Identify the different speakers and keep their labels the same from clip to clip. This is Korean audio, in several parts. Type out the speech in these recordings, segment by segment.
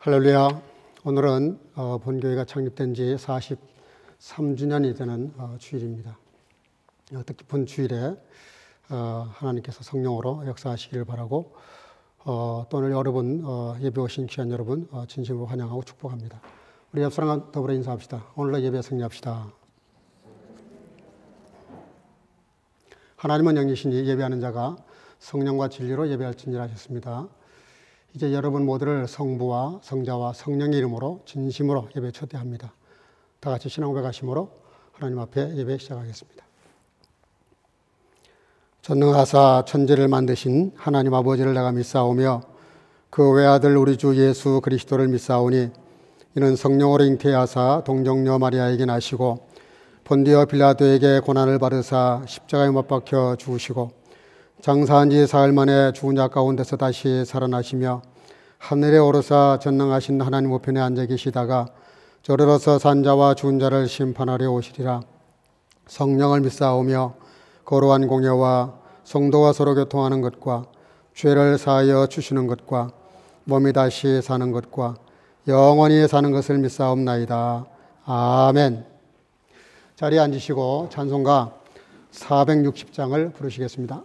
Speaker 1: 할렐루야. 오늘은 본교회가 창립된 지 43주년이 되는 주일입니다. 뜻깊은 주일에 하나님께서 성령으로 역사하시기를 바라고 또 오늘 여러분 예배 오신 귀한 여러분 진심으로 환영하고 축복합니다. 우리 옆 사람과 더불어 인사합시다. 오늘도 예배 승리합시다. 하나님은 영이시니 예배하는 자가 성령과 진리로 예배할지니라 하셨습니다. 이제 여러분 모두를 성부와 성자와 성령의 이름으로 진심으로 예배 초대합니다. 다 같이 신앙 고백하심으로 하나님 앞에 예배 시작하겠습니다. 전능하사 천지를 만드신 하나님 아버지를 내가 믿사오며 그 외아들 우리 주 예수 그리스도를 믿사오니 이는 성령으로 잉태하사 동정녀 마리아에게 나시고 본디오 빌라도에게 고난을 받으사 십자가에 못 박혀 죽으시고 장사한 지 사흘 만에 죽은 자 가운데서 다시 살아나시며 하늘에 오르사 전능하신 하나님 우편에 앉아 계시다가 저리로서 산자와 죽은 자를 심판하려 오시리라. 성령을 믿사오며 거룩한 공예와 성도와 서로 교통하는 것과 죄를 사하여 주시는 것과 몸이 다시 사는 것과 영원히 사는 것을 믿사옵나이다. 아멘. 자리에 앉으시고 찬송가 460장을 부르시겠습니다.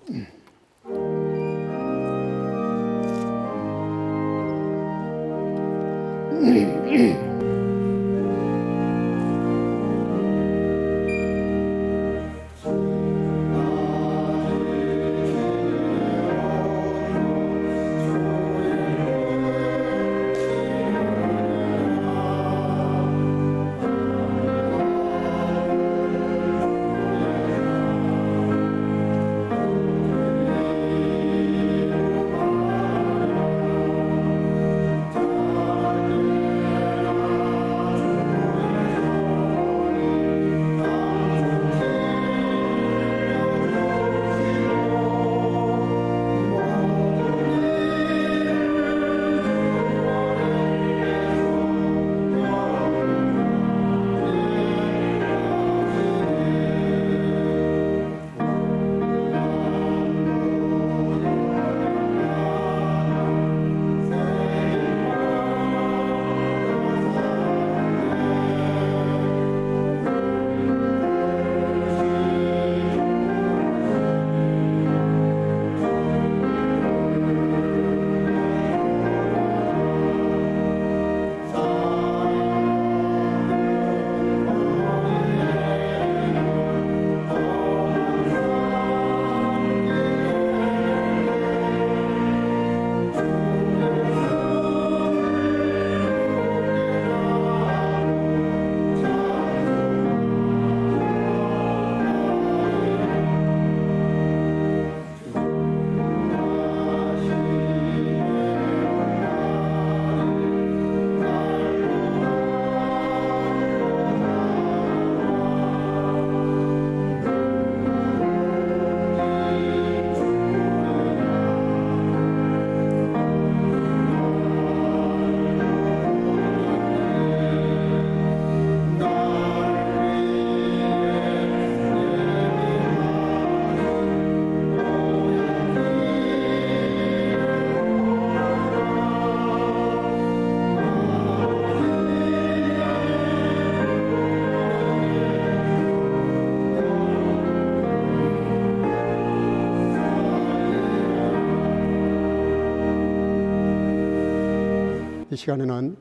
Speaker 1: 이 시간에는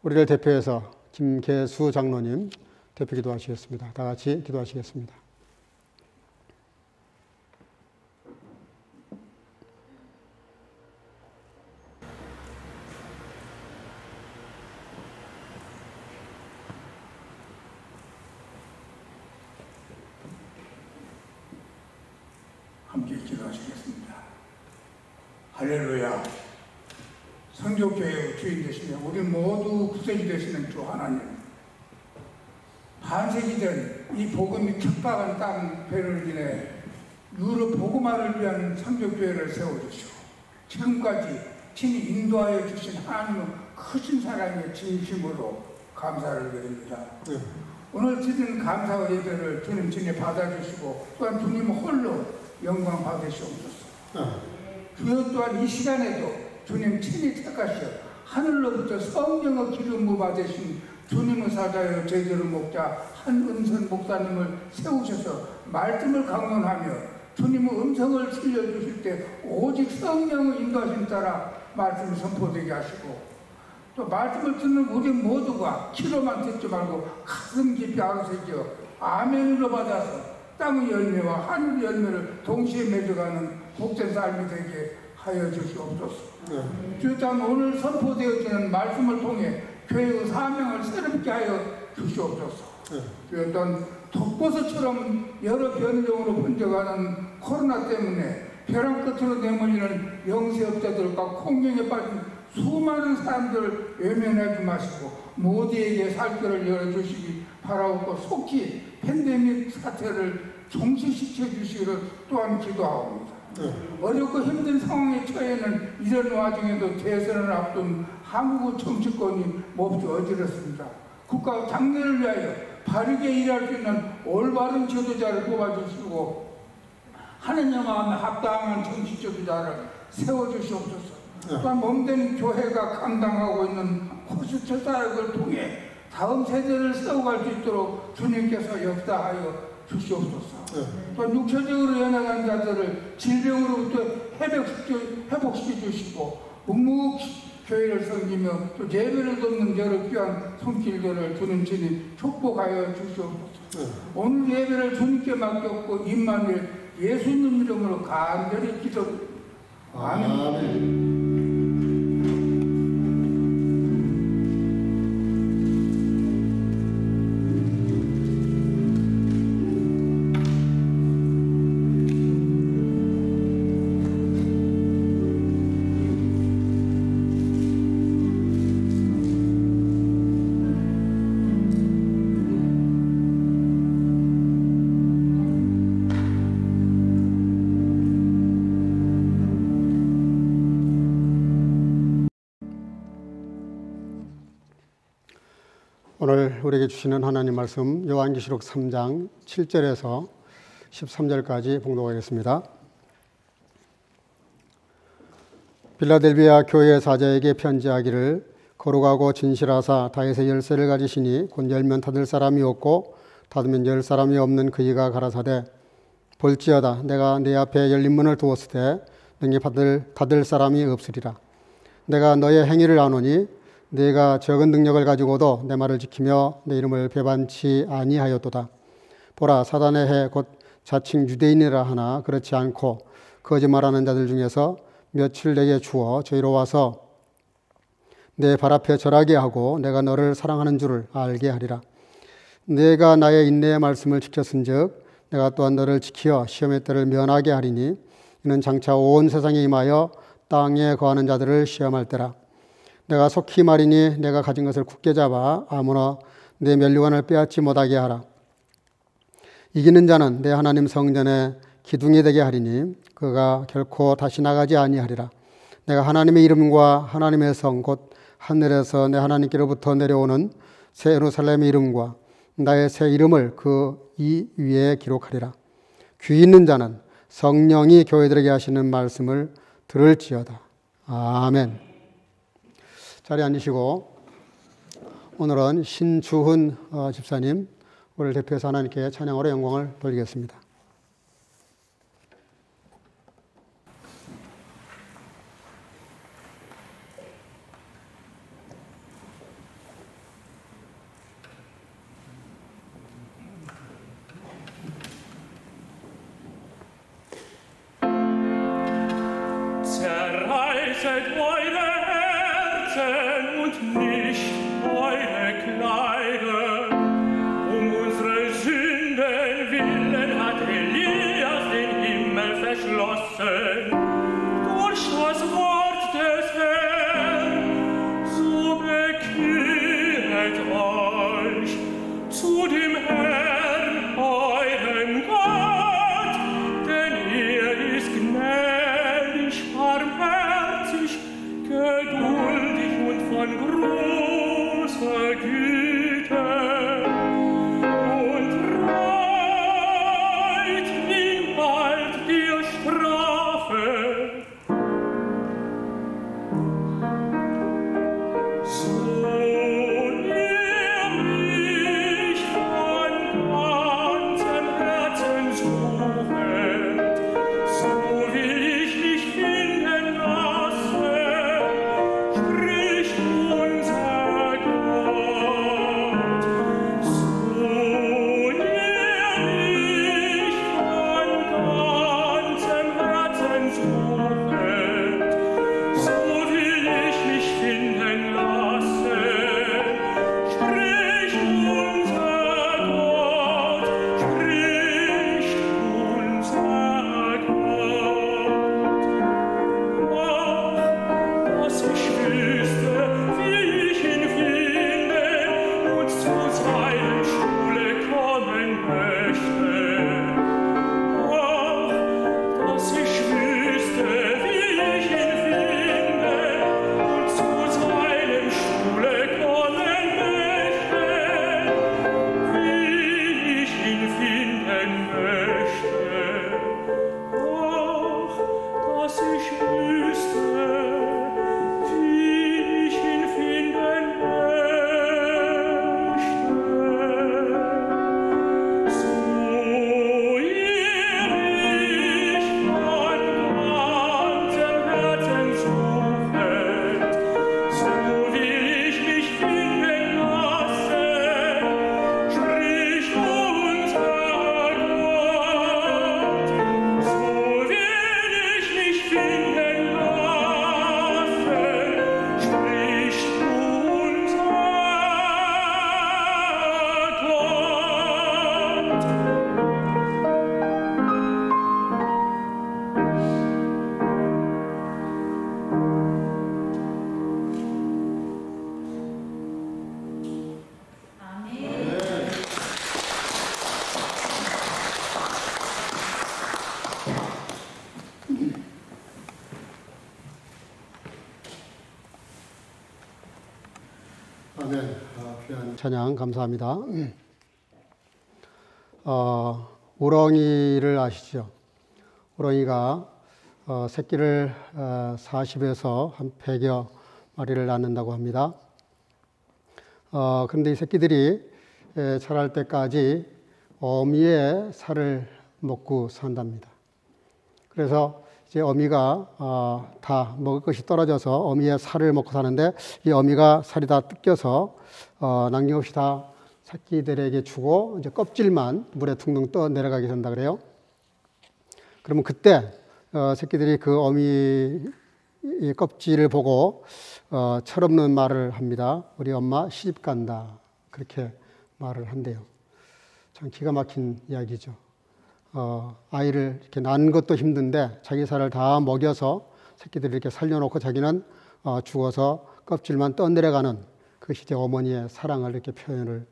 Speaker 1: 우리를 대표해서 김계수 장로님 대표 기도하시겠습니다. 다 같이 기도하시겠습니다.
Speaker 2: 함께 기도하시겠습니다. 할렐루야. 성교교회의 주인 되시며 우리 모두 구세주 되시는 주 하나님, 반세기 전 이 복음이 척박한 땅 배를 지내 유럽 복음화를 위한 성교교회를 세워주시고 지금까지 친히 인도하여 주신 하나님의 크신 사랑에 진심으로 감사를 드립니다. 오늘 드린 감사의 예배를 주님 친히 받아주시고 또한 주님 홀로 영광 받으시옵소서. 주여 또한 이 시간에도 주님 친히 택하시어 하늘로부터 성령의 기름을 받으신 주님의 사자여 제대로 목자 한은선 목사님을 세우셔서 말씀을 강론하며 주님의 음성을 들려주실 때 오직 성령의 인도하심 따라 말씀이 선포되게 하시고, 또 말씀을 듣는 우리 모두가 귀로만 듣지 말고 가슴 깊이 알아새겨 아멘으로 받아서 땅의 열매와 하늘의 열매를 동시에 맺어가는 복된 삶이 되게 하여 주시옵소서. 주님, 오늘 선포되어지는 말씀을 통해 교회의 사명을 새롭게 하여 주시옵소서. 어떤 독버섯처럼 여러 변종으로 번져가는 코로나 때문에 벼랑 끝으로 내몰리는 영세업자들과 공경에 빠진 수많은 사람들을 외면하지 마시고 모두에게 살 길을 열어주시기 바라옵고, 속히 팬데믹 사태를 종식시켜 주시기를 또한 기도하옵니다. 어렵고 힘든 상황에 처해는 이런 와중에도 대선을 앞둔 한국의 정치권이 몹시 어지럽습니다. 국가 장래를 위하여 바르게 일할 수 있는 올바른 지도자를 뽑아주시고 하느님 마음에 합당한 정치 지도자를 세워주시옵소서. 또한 몸된 교회가 감당하고 있는 코스트 사역을 통해 다음 세대를 세워갈 수 있도록 주님께서 역사하여 주시옵소서. 또한 육체적으로 연약한 자들을 질병으로부터 회복시켜 주시고 묵묵히 교회를 섬기며 또 예배를 돕는 여러 귀한 손길들을 주는 주님 축복하여 주시옵소서. 오늘 예배를 주님께 맡겼고 임마누엘 예수님 이름으로 간절히 기도드립니다. 아멘.
Speaker 1: 오늘 우리에게 주시는 하나님 말씀 요한계시록 3장 7절에서 13절까지 봉독하겠습니다. 빌라델비아 교회 사자에게 편지하기를 거룩하고 진실하사 다윗의 열쇠를 가지시니 곧 열면 닫을 사람이 없고 닫으면 열 사람이 없는 그이가 가라사대 볼지어다 내가 네 앞에 열린 문을 두었을 때 능히 닫을 사람이 없으리라. 내가 너의 행위를 아노니 네가 적은 능력을 가지고도 내 말을 지키며 내 이름을 배반치 아니하였도다. 보라 사단의 해 곧 자칭 유대인이라 하나 그렇지 않고 거짓말하는 자들 중에서 며칠 내게 주어 저희로 와서 내 발 앞에 절하게 하고 내가 너를 사랑하는 줄을 알게 하리라. 내가 나의 인내의 말씀을 지켰은즉 내가 또한 너를 지키어 시험의 때를 면하게 하리니 이는 장차 온 세상에 임하여 땅에 거하는 자들을 시험할 때라. 내가 속히 말이니 내가 가진 것을 굳게 잡아 아무나 내 면류관을 빼앗지 못하게 하라. 이기는 자는 내 하나님 성전에 기둥이 되게 하리니 그가 결코 다시 나가지 아니하리라. 내가 하나님의 이름과 하나님의 성 곧 하늘에서 내 하나님께로부터 내려오는 새 예루살렘의 이름과 나의 새 이름을 그 이 위에 기록하리라. 귀 있는 자는 성령이 교회들에게 하시는 말씀을 들을지어다. 아멘. 자리에 앉으시고 오늘은 신주훈 집사님 오늘 대표해서 하나님께 찬양으로 영광을 돌리겠습니다.
Speaker 3: Zerreißet eure Herzen und nicht eure Kleider. Unsere Sünden willen hat Elias den Himmel verschlossen. Durch das Wort des Herrn, so bekehret euch zu dem Herrn, eurem Gott, denn er ist gnädig, barmherzig, geduldig und von großer Güte und reit niemals der Strafe.
Speaker 1: 아멘. 귀한 찬양 감사합니다. 우렁이를 아시죠? 우렁이가 새끼를 40에서 한 100여 마리를 낳는다고 합니다. 그런데 이 새끼들이 자랄 때까지 어미의 살을 먹고 산답니다. 그래서 이제 어미가 다 먹을 것이 떨어져서 어미의 살을 먹고 사는데, 이 어미가 살이 다 뜯겨서 남김없이 다 새끼들에게 주고 이제 껍질만 물에 둥둥 떠 내려가게 된다 그래요. 그러면 그때 새끼들이 그 어미 껍질을 보고 철없는 말을 합니다. 우리 엄마 시집 간다, 그렇게 말을 한대요. 참 기가 막힌 이야기죠. 아이를 이렇게 낳는 것도 힘든데 자기 살을 다 먹여서 새끼들을 이렇게 살려놓고 자기는 죽어서 껍질만 떠내려가는, 그것이 이제 어머니의 사랑을 이렇게 표현을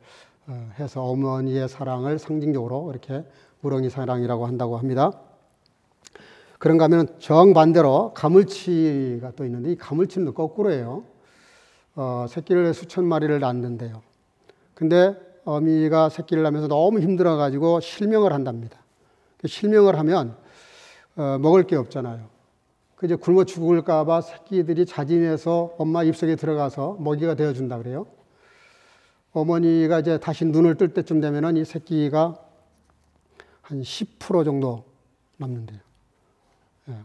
Speaker 1: 해서 어머니의 사랑을 상징적으로 이렇게 우렁이 사랑이라고 한다고 합니다. 그런가 하면 정반대로 가물치가 또 있는데, 이 가물치는 거꾸로예요. 새끼를 수천 마리를 낳는데요. 근데 어미가 새끼를 낳으면서 너무 힘들어가지고 실명을 한답니다. 실명을 하면 먹을 게 없잖아요. 이제 굶어 죽을까봐 새끼들이 자진해서 엄마 입속에 들어가서 먹이가 되어준다 그래요. 어머니가 이제 다시 눈을 뜰 때쯤 되면은 이 새끼가 한 10% 정도 남는데요.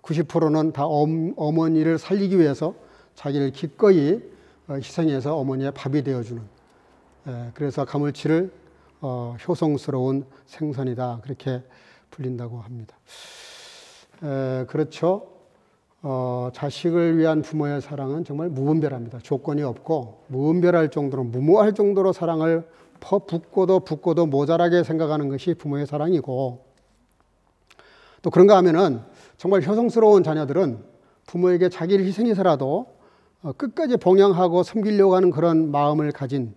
Speaker 1: 90%는 다 어머니를 살리기 위해서 자기를 기꺼이 희생해서 어머니의 밥이 되어주는, 그래서 가물치를 효성스러운 생선이다, 그렇게 불린다고 합니다. 그렇죠. 자식을 위한 부모의 사랑은 정말 무분별합니다. 조건이 없고 무분별할 정도로, 무모할 정도로 사랑을 붓고도 모자라게 생각하는 것이 부모의 사랑이고, 또 그런가 하면은 정말 효성스러운 자녀들은 부모에게 자기를 희생해서라도 끝까지 봉양하고 섬기려고 하는 그런 마음을 가진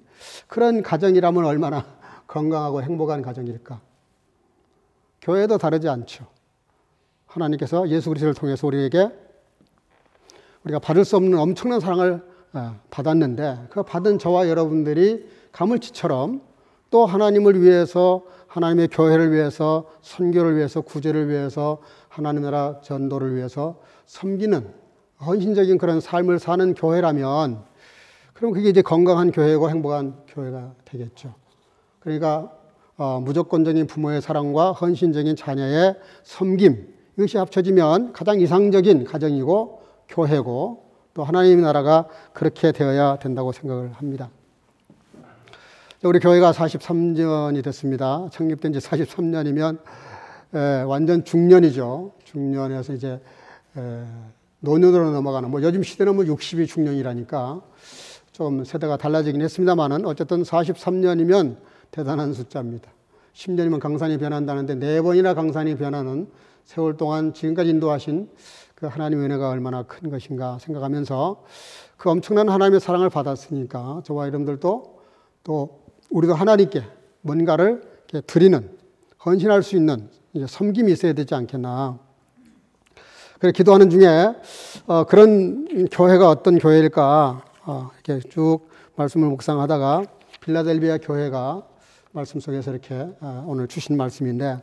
Speaker 1: 그런 가정이라면 얼마나 건강하고 행복한 가정일까. 교회도 다르지 않죠. 하나님께서 예수 그리스도를 통해서 우리가 받을 수 없는 엄청난 사랑을 받았는데, 그 받은 저와 여러분들이 가물치처럼 또 하나님을 위해서, 하나님의 교회를 위해서, 선교를 위해서, 구제를 위해서, 하나님 나라 전도를 위해서 섬기는 헌신적인 그런 삶을 사는 교회라면, 그럼 그게 이제 건강한 교회고 행복한 교회가 되겠죠. 그러니까 무조건적인 부모의 사랑과 헌신적인 자녀의 섬김, 이것이 합쳐지면 가장 이상적인 가정이고 교회고 또 하나님의 나라가 그렇게 되어야 된다고 생각을 합니다. 우리 교회가 43년이 됐습니다. 창립된 지 43년이면 완전 중년이죠. 중년에서 이제 노년으로 넘어가는, 뭐 요즘 시대는 뭐 60이 중년이라니까 좀 세대가 달라지긴 했습니다만은 어쨌든 43년이면 대단한 숫자입니다. 10년이면 강산이 변한다는데 4번이나 강산이 변하는 세월 동안 지금까지 인도하신 그 하나님의 은혜가 얼마나 큰 것인가 생각하면서 그 엄청난 하나님의 사랑을 받았으니까 저와 여러분들도 또 우리도 하나님께 뭔가를 이렇게 드리는, 헌신할 수 있는 섬김이 있어야 되지 않겠나. 그래 기도하는 중에 그런 교회가 어떤 교회일까 이렇게 쭉 말씀을 묵상하다가 빌라델비아 교회가 말씀 속에서 이렇게 오늘 주신 말씀인데,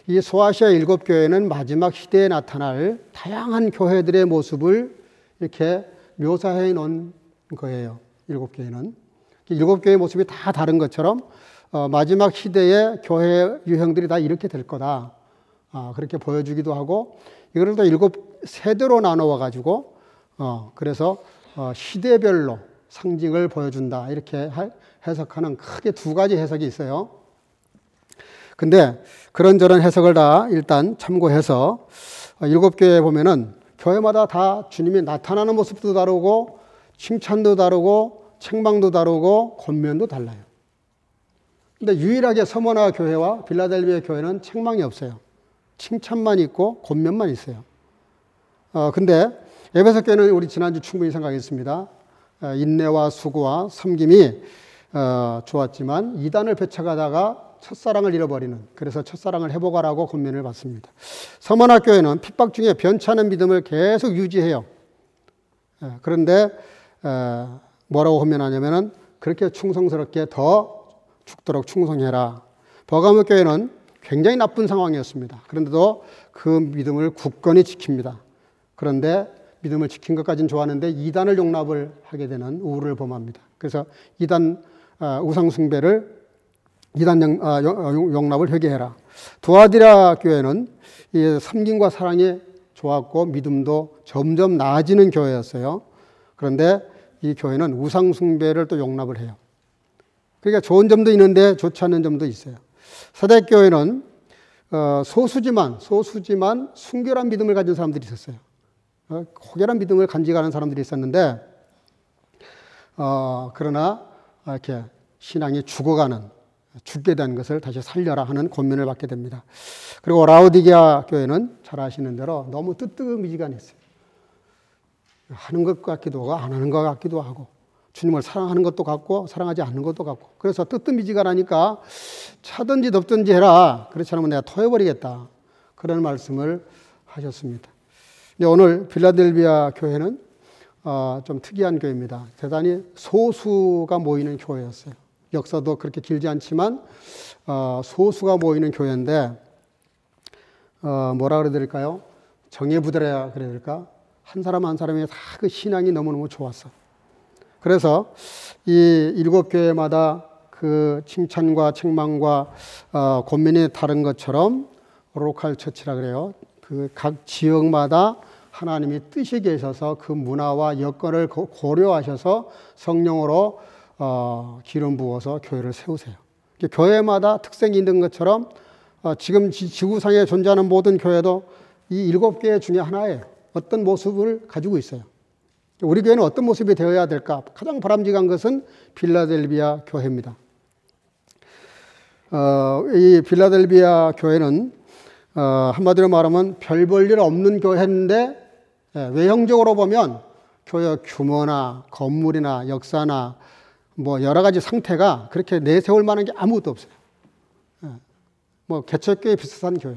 Speaker 1: 이 소아시아 7교회는 마지막 시대에 나타날 다양한 교회들의 모습을 이렇게 묘사해 놓은 거예요. 7교회는 7교회의 모습이 다 다른 것처럼 마지막 시대의 교회 유형들이 다 이렇게 될 거다, 그렇게 보여주기도 하고, 이거를 또 7세대로 나누어 가지고 그래서 시대별로 상징을 보여준다, 이렇게 해석하는 크게 2가지 해석이 있어요. 근데 그런저런 해석을 다 일단 참고해서 7교회에 보면은 교회마다 다 주님이 나타나는 모습도 다르고 칭찬도 다르고 책망도 다르고 권면도 달라요. 근데 유일하게 서머나 교회와 빌라델비아 교회는 책망이 없어요. 칭찬만 있고 권면만 있어요. 근데 에베소 교회는 우리 지난주 충분히 생각했습니다. 인내와 수고와 섬김이 좋았지만 이단을 폐척하다가 첫사랑을 잃어버리는, 그래서 첫사랑을 회복하라고 권면을 받습니다. 서머나 교회는 핍박 중에 변찮은 믿음을 계속 유지해요. 그런데 뭐라고 권면하냐면은 그렇게 충성스럽게 더 죽도록 충성해라. 버가모 교회는 굉장히 나쁜 상황이었습니다. 그런데도 그 믿음을 굳건히 지킵니다. 그런데 믿음을 지킨 것까지는 좋았는데 이단을 용납을 하게 되는 우울을 범합니다. 그래서 이단 우상 숭배를, 이단 용납을 회개해라. 두아디라 교회는 이 섬김과 사랑이 좋았고 믿음도 점점 나아지는 교회였어요. 그런데 이 교회는 우상 숭배를 또 용납을 해요. 그러니까 좋은 점도 있는데 좋지 않은 점도 있어요. 사대교회는 소수지만 순결한 믿음을 가진 사람들이 있었어요. 고결한 믿음을 간직하는 사람들이 있었는데 그러나 이렇게 신앙이 죽게 된 것을 다시 살려라 하는 권면을 받게 됩니다. 그리고 라오디게아 교회는 잘 아시는 대로 너무 뜨뜨미지근했어요. 하는 것 같기도 하고 안 하는 것 같기도 하고, 주님을 사랑하는 것도 같고 사랑하지 않는 것도 같고, 그래서 뜨뜨미지근하니까 차든지 덥든지 해라, 그렇지 않으면 내가 토해버리겠다, 그런 말씀을 하셨습니다. 오늘 빌라델비아 교회는 좀 특이한 교회입니다. 대단히 소수가 모이는 교회였어요. 역사도 그렇게 길지 않지만 소수가 모이는 교회인데 뭐라 그래야 될까요? 정예부대라 그래야 될까? 한 사람 한 사람의 다 그 신앙이 너무너무 좋았어. 그래서 이 7교회마다 그 칭찬과 책망과 권면이 다른 것처럼 로컬 처치라 그래요. 그 각 지역마다 하나님이 뜻이 계셔서 그 문화와 여건을 고려하셔서 성령으로 기름 부어서 교회를 세우세요. 교회마다 특색이 있는 것처럼 지금 지구상에 존재하는 모든 교회도 이 7개 중에 하나예요. 어떤 모습을 가지고 있어요. 우리 교회는 어떤 모습이 되어야 될까? 가장 바람직한 것은 빌라델비아 교회입니다. 이 빌라델비아 교회는 한마디로 말하면 별 볼 일 없는 교회인데 외형적으로 보면 교회 규모나 건물이나 역사나 뭐 여러 가지 상태가 그렇게 내세울 만한 게 아무것도 없어요. 뭐 개척교회 비슷한 교회,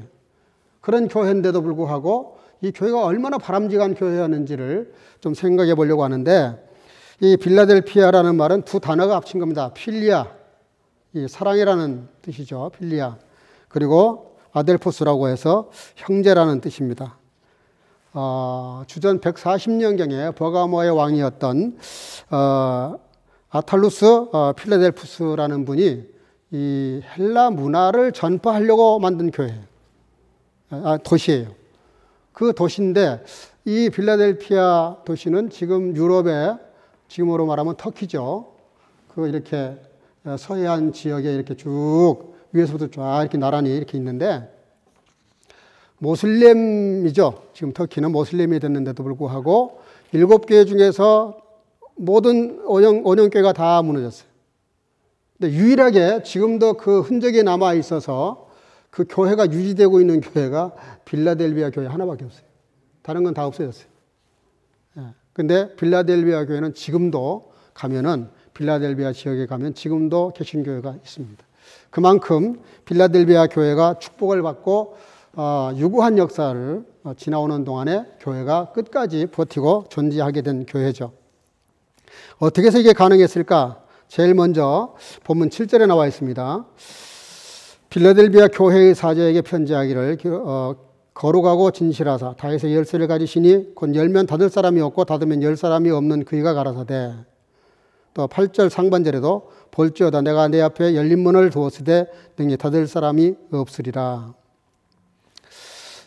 Speaker 1: 그런 교회인데도 불구하고 이 교회가 얼마나 바람직한 교회였는지를 좀 생각해 보려고 하는데, 이 빌라델피아라는 말은 2 단어가 합친 겁니다. 필리아, 이 사랑이라는 뜻이죠. 필리아. 그리고 아델포스라고 해서 형제라는 뜻입니다. 주전 140년경에 버가모의 왕이었던 아탈루스 필라델푸스라는 분이 이 헬라 문화를 전파하려고 만든 교회예요. 도시예요. 그 도시인데 이 필라델피아 도시는 지금 유럽의 지금으로 말하면 터키죠. 그 이렇게 서해안 지역에 이렇게 쭉 위에서부터 쫙 이렇게 나란히 이렇게 있는데 모슬렘이죠. 지금 터키는 모슬렘이 됐는데도 불구하고 7개 중에서 모든 원형교회가 다 무너졌어요. 근데 유일하게 지금도 그 흔적이 남아 있어서 그 교회가 유지되고 있는 교회가 빌라델비아 교회 하나밖에 없어요. 다른 건 다 없어졌어요. 근데 빌라델비아 교회는 지금도 가면은 빌라델비아 지역에 가면 지금도 개신교회가 있습니다. 그만큼 빌라델비아 교회가 축복을 받고 유구한 역사를 지나오는 동안에 교회가 끝까지 버티고 존재하게 된 교회죠. 어떻게 해서 이게 가능했을까? 제일 먼저 본문 7절에 나와 있습니다. 빌라델비아 교회의 사제에게 편지하기를 거룩하고 진실하사 다윗의 열쇠를 가지시니 곧 열면 닫을 사람이 없고 닫으면 열 사람이 없는 그이가 가라사대. 또 8절 상반절에도 볼지어다 내가 내 앞에 열린 문을 두었으되 능히 닫을 사람이 없으리라.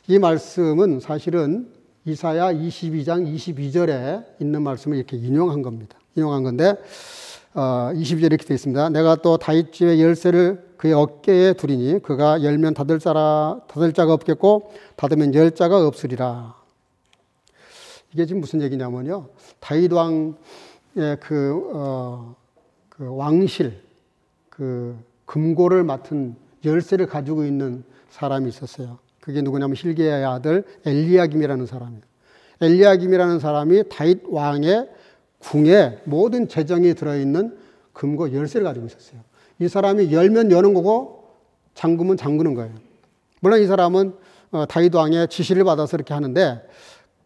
Speaker 1: 이 말씀은 사실은 이사야 22장 22절에 있는 말씀을 이렇게 인용한 겁니다. 인용한 건데 22절에 이렇게 되어 있습니다. 내가 또 다윗 집의 열쇠를 그의 어깨에 두리니 그가 열면 닫을 자가 없겠고 닫으면 열 자가 없으리라. 이게 지금 무슨 얘기냐면요. 다윗 왕의 그 왕실, 그 금고를 맡은 열쇠를 가지고 있는 사람이 있었어요. 그게 누구냐면 hil기야의 아들 엘리야김이라는 사람이에요. 엘리야김이라는 사람이 다윗 왕의 궁에 모든 재정이 들어있는 금고 열쇠를 가지고 있었어요. 이 사람이 열면 여는 거고 잠그면 잠그는 거예요. 물론 이 사람은 다윗 왕의 지시를 받아서 이렇게 하는데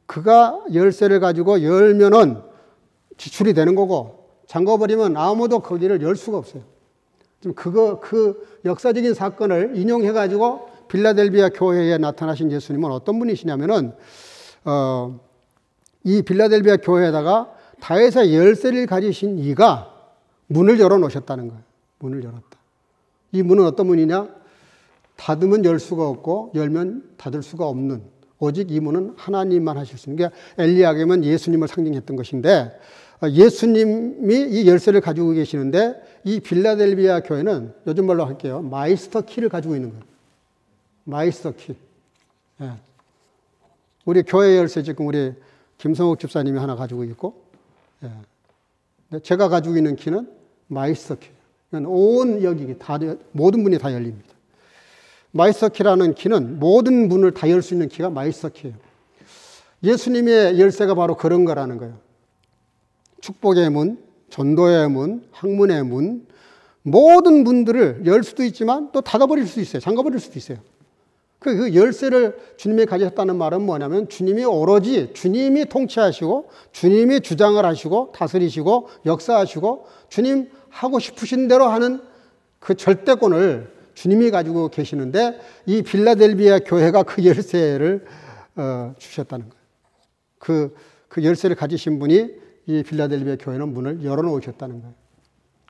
Speaker 1: 그가 열쇠를 가지고 열면은 지출이 되는 거고 잠궈버리면 아무도 거기를 열 수가 없어요. 지금 그 역사적인 사건을 인용해가지고 빌라델비아 교회에 나타나신 예수님은 어떤 분이시냐면은 이 빌라델비아 교회에다가 다윗의 열쇠를 가지신 이가 문을 열어 놓으셨다는 거예요. 문을 열었다. 이 문은 어떤 문이냐? 닫으면 열 수가 없고 열면 닫을 수가 없는, 오직 이 문은 하나님만 하실 수 있는 게, 엘리야김은 예수님을 상징했던 것인데 예수님이 이 열쇠를 가지고 계시는데 이 빌라델비아 교회는 요즘 말로 할게요. 마이스터 키를 가지고 있는 거예요. 마이스터 키. 예. 우리 교회 열쇠 지금 우리 김성욱 집사님이 하나 가지고 있고, 예. 제가 가지고 있는 키는 마이스터 키. 온 여기 다 모든 문이 다 열립니다. 마이스터 키라는 키는 모든 문을 다 열 수 있는 키가 마이스터 키예요. 예수님의 열쇠가 바로 그런 거라는 거예요. 축복의 문, 전도의 문, 학문의 문, 모든 문들을 열 수도 있지만 또 닫아버릴 수도 있어요. 잠가버릴 수도 있어요. 그 열쇠를 주님이 가지셨다는 말은 뭐냐면 주님이 오로지 주님이 통치하시고 주님이 주장을 하시고 다스리시고 역사하시고 주님 하고 싶으신 대로 하는 그 절대권을 주님이 가지고 계시는데 이 빌라델비아 교회가 그 열쇠를 주셨다는 거예요. 그 열쇠를 가지신 분이 이 빌라델비아 교회는 문을 열어놓으셨다는 거예요.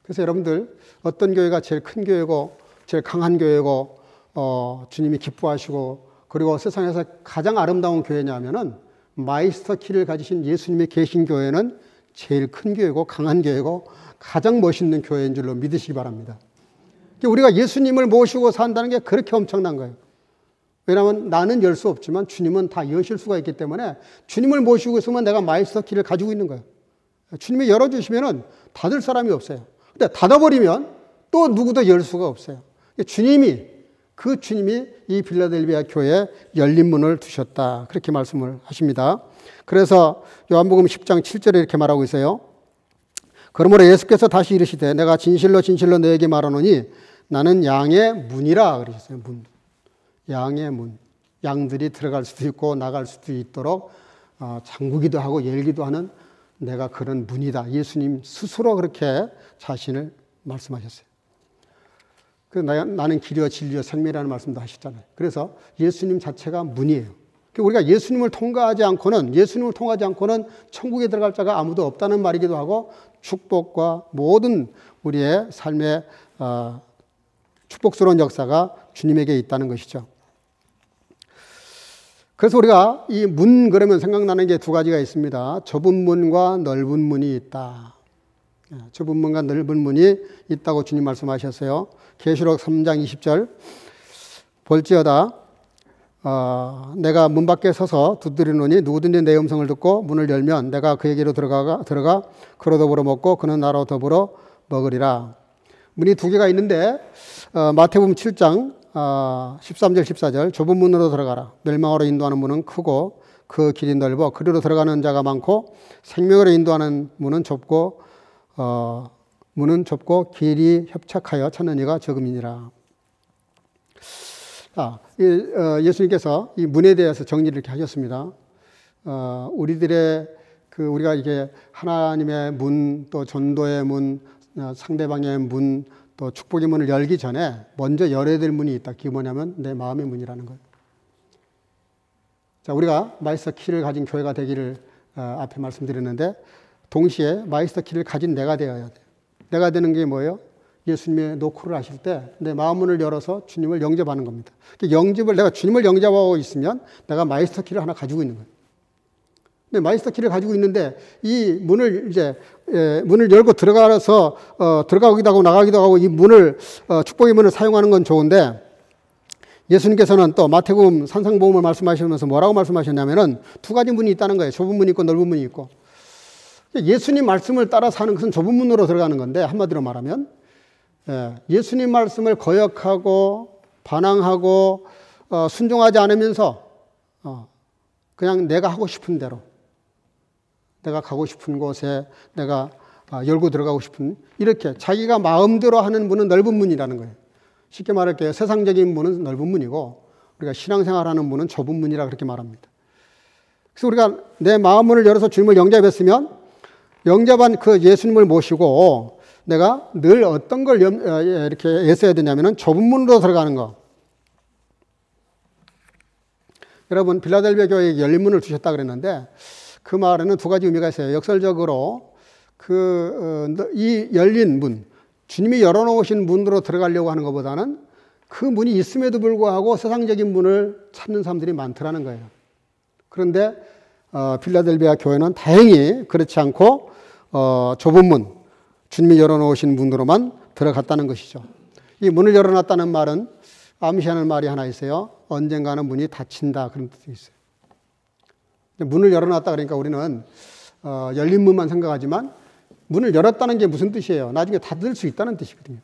Speaker 1: 그래서 여러분들 어떤 교회가 제일 큰 교회고 제일 강한 교회고 주님이 기뻐하시고 그리고 세상에서 가장 아름다운 교회냐면은 마이스터 키를 가지신 예수님이 계신 교회는 제일 큰 교회고 강한 교회고 가장 멋있는 교회인 줄로 믿으시기 바랍니다. 우리가 예수님을 모시고 산다는 게 그렇게 엄청난 거예요. 왜냐하면 나는 열 수 없지만 주님은 다 여실 수가 있기 때문에 주님을 모시고 있으면 내가 마이스터 키를 가지고 있는 거예요. 주님이 열어주시면은 닫을 사람이 없어요. 근데 닫아버리면 또 누구도 열 수가 없어요. 주님이 이 빌라델비아 교회에 열린 문을 두셨다. 그렇게 말씀을 하십니다. 그래서 요한복음 10장 7절에 이렇게 말하고 있어요. 그러므로 예수께서 다시 이르시되 내가 진실로 진실로 너에게 말하노니 나는 양의 문이라 그러셨어요. 문. 양의 문. 양들이 들어갈 수도 있고 나갈 수도 있도록 잠그기도 하고 열기도 하는 내가 그런 문이다. 예수님 스스로 그렇게 자신을 말씀하셨어요. 나는 길이요 진리요 생명이라는 말씀도 하셨잖아요. 그래서 예수님 자체가 문이에요. 우리가 예수님을 통과하지 않고는 천국에 들어갈 자가 아무도 없다는 말이기도 하고 축복과 모든 우리의 삶의 축복스러운 역사가 주님에게 있다는 것이죠. 그래서 우리가 이 문 그러면 생각나는 게 두 가지가 있습니다. 좁은 문과 넓은 문이 있다. 좁은 문과 넓은 문이 있다고 주님 말씀하셨어요. 계시록 3장 20절 볼지어다 내가 문 밖에 서서 두드리노니 누구든지 내 음성을 듣고 문을 열면 내가 그에게로 들어가 그로 더불어 먹고 그는 나로 더불어 먹으리라. 문이 두 개가 있는데 마태복음 7장 13절 14절 좁은 문으로 들어가라. 멸망으로 인도하는 문은 크고 그 길이 넓어 그리로 들어가는 자가 많고 생명으로 인도하는 문은 좁고 길이 협착하여 찾는 이가 적음이니라. 예수님께서 이 문에 대해서 정리를 이렇게 하셨습니다. 우리들의 우리가 이게 하나님의 문, 또 전도의 문, 상대방의 문, 또 축복의 문을 열기 전에 먼저 열어야 될 문이 있다. 그게 뭐냐면 내 마음의 문이라는 거예요. 자, 우리가 마이스터 키를 가진 교회가 되기를 앞에 말씀드렸는데 동시에 마이스터 키를 가진 내가 되어야 돼요. 내가 되는 게 뭐예요? 예수님의 노크를 하실 때 내 마음문을 열어서 주님을 영접하는 겁니다. 내가 주님을 영접하고 있으면 내가 마이스터 키를 하나 가지고 있는 거예요. 근데 마이스터 키를 가지고 있는데 이 문을 문을 열고 들어가기도 하고 나가기도 하고 이 문을 축복의 문을 사용하는 건 좋은데 예수님께서는 또 마태복음 산상보험을 말씀하시면서 뭐라고 말씀하셨냐면은 두 가지 문이 있다는 거예요. 좁은 문이 있고 넓은 문이 있고. 예수님 말씀을 따라 사는 것은 좁은 문으로 들어가는 건데 한마디로 말하면 예수님 말씀을 거역하고 반항하고 순종하지 않으면서 그냥 내가 하고 싶은 대로 내가 가고 싶은 곳에 내가 열고 들어가고 싶은 이렇게 자기가 마음대로 하는 문은 넓은 문이라는 거예요. 쉽게 말할게요. 세상적인 문은 넓은 문이고 우리가 신앙생활하는 문은 좁은 문이라 그렇게 말합니다. 그래서 우리가 내 마음문을 열어서 주님을 영접했으면 영접한 그 예수님을 모시고 내가 늘 어떤 걸 이렇게 애써야 되냐면은 좁은 문으로 들어가는 거. 여러분 빌라델비아 교회에 열린 문을 주셨다 그랬는데 그 말에는 두 가지 의미가 있어요. 역설적으로 이 열린 문, 주님이 열어놓으신 문으로 들어가려고 하는 것보다는 그 문이 있음에도 불구하고 세상적인 문을 찾는 사람들이 많더라는 거예요. 그런데 빌라델비아 교회는 다행히 그렇지 않고 좁은 문, 주님이 열어놓으신 문으로만 들어갔다는 것이죠. 이 문을 열어놨다는 말은 암시하는 말이 하나 있어요. 언젠가는 문이 닫힌다 그런 뜻이 있어요. 문을 열어놨다 그러니까 우리는 열린 문만 생각하지만 문을 열었다는 게 무슨 뜻이에요? 나중에 닫을 수 있다는 뜻이거든요.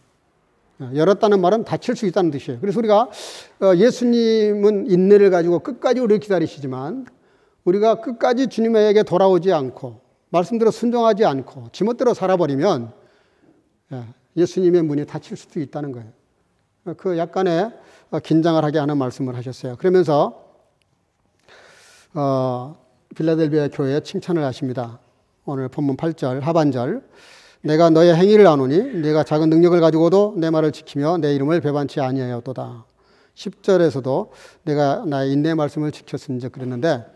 Speaker 1: 열었다는 말은 닫힐 수 있다는 뜻이에요. 그래서 우리가 예수님은 인내를 가지고 끝까지 우리를 기다리시지만 우리가 끝까지 주님에게 돌아오지 않고 말씀대로 순종하지 않고 지멋대로 살아버리면 예수님의 문이 닫힐 수도 있다는 거예요. 그 약간의 긴장을 하게 하는 말씀을 하셨어요. 그러면서 빌라델비아 교회에 칭찬을 하십니다. 오늘 본문 8절 하반절 내가 너의 행위를 아노니 네가 작은 능력을 가지고도 내 말을 지키며 내 이름을 배반치 아니하였도다. 10절에서도 내가 나의 인내의 말씀을 지켰은즉 그랬는데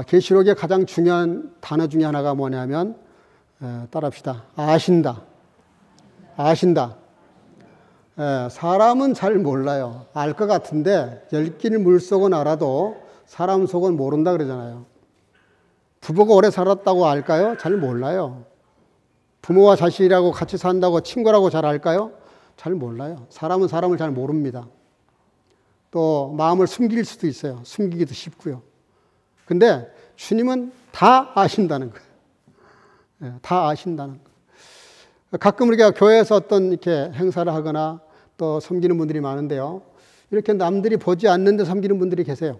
Speaker 1: 계시록의 가장 중요한 단어 중에 하나가 뭐냐면 따라합시다. 아신다. 사람은 잘 몰라요. 알 것 같은데 열길 물속은 알아도 사람 속은 모른다 그러잖아요. 부부가 오래 살았다고 알까요? 잘 몰라요. 부모와 자식이라고 같이 산다고 친구라고 잘 알까요? 잘 몰라요. 사람은 사람을 잘 모릅니다. 또 마음을 숨길 수도 있어요. 숨기기도 쉽고요. 근데 주님은 다 아신다는 거예요. 다 아신다는 거예요. 가끔 우리가 교회에서 어떤 이렇게 행사를 하거나 또 섬기는 분들이 많은데요. 이렇게 남들이 보지 않는데 섬기는 분들이 계세요.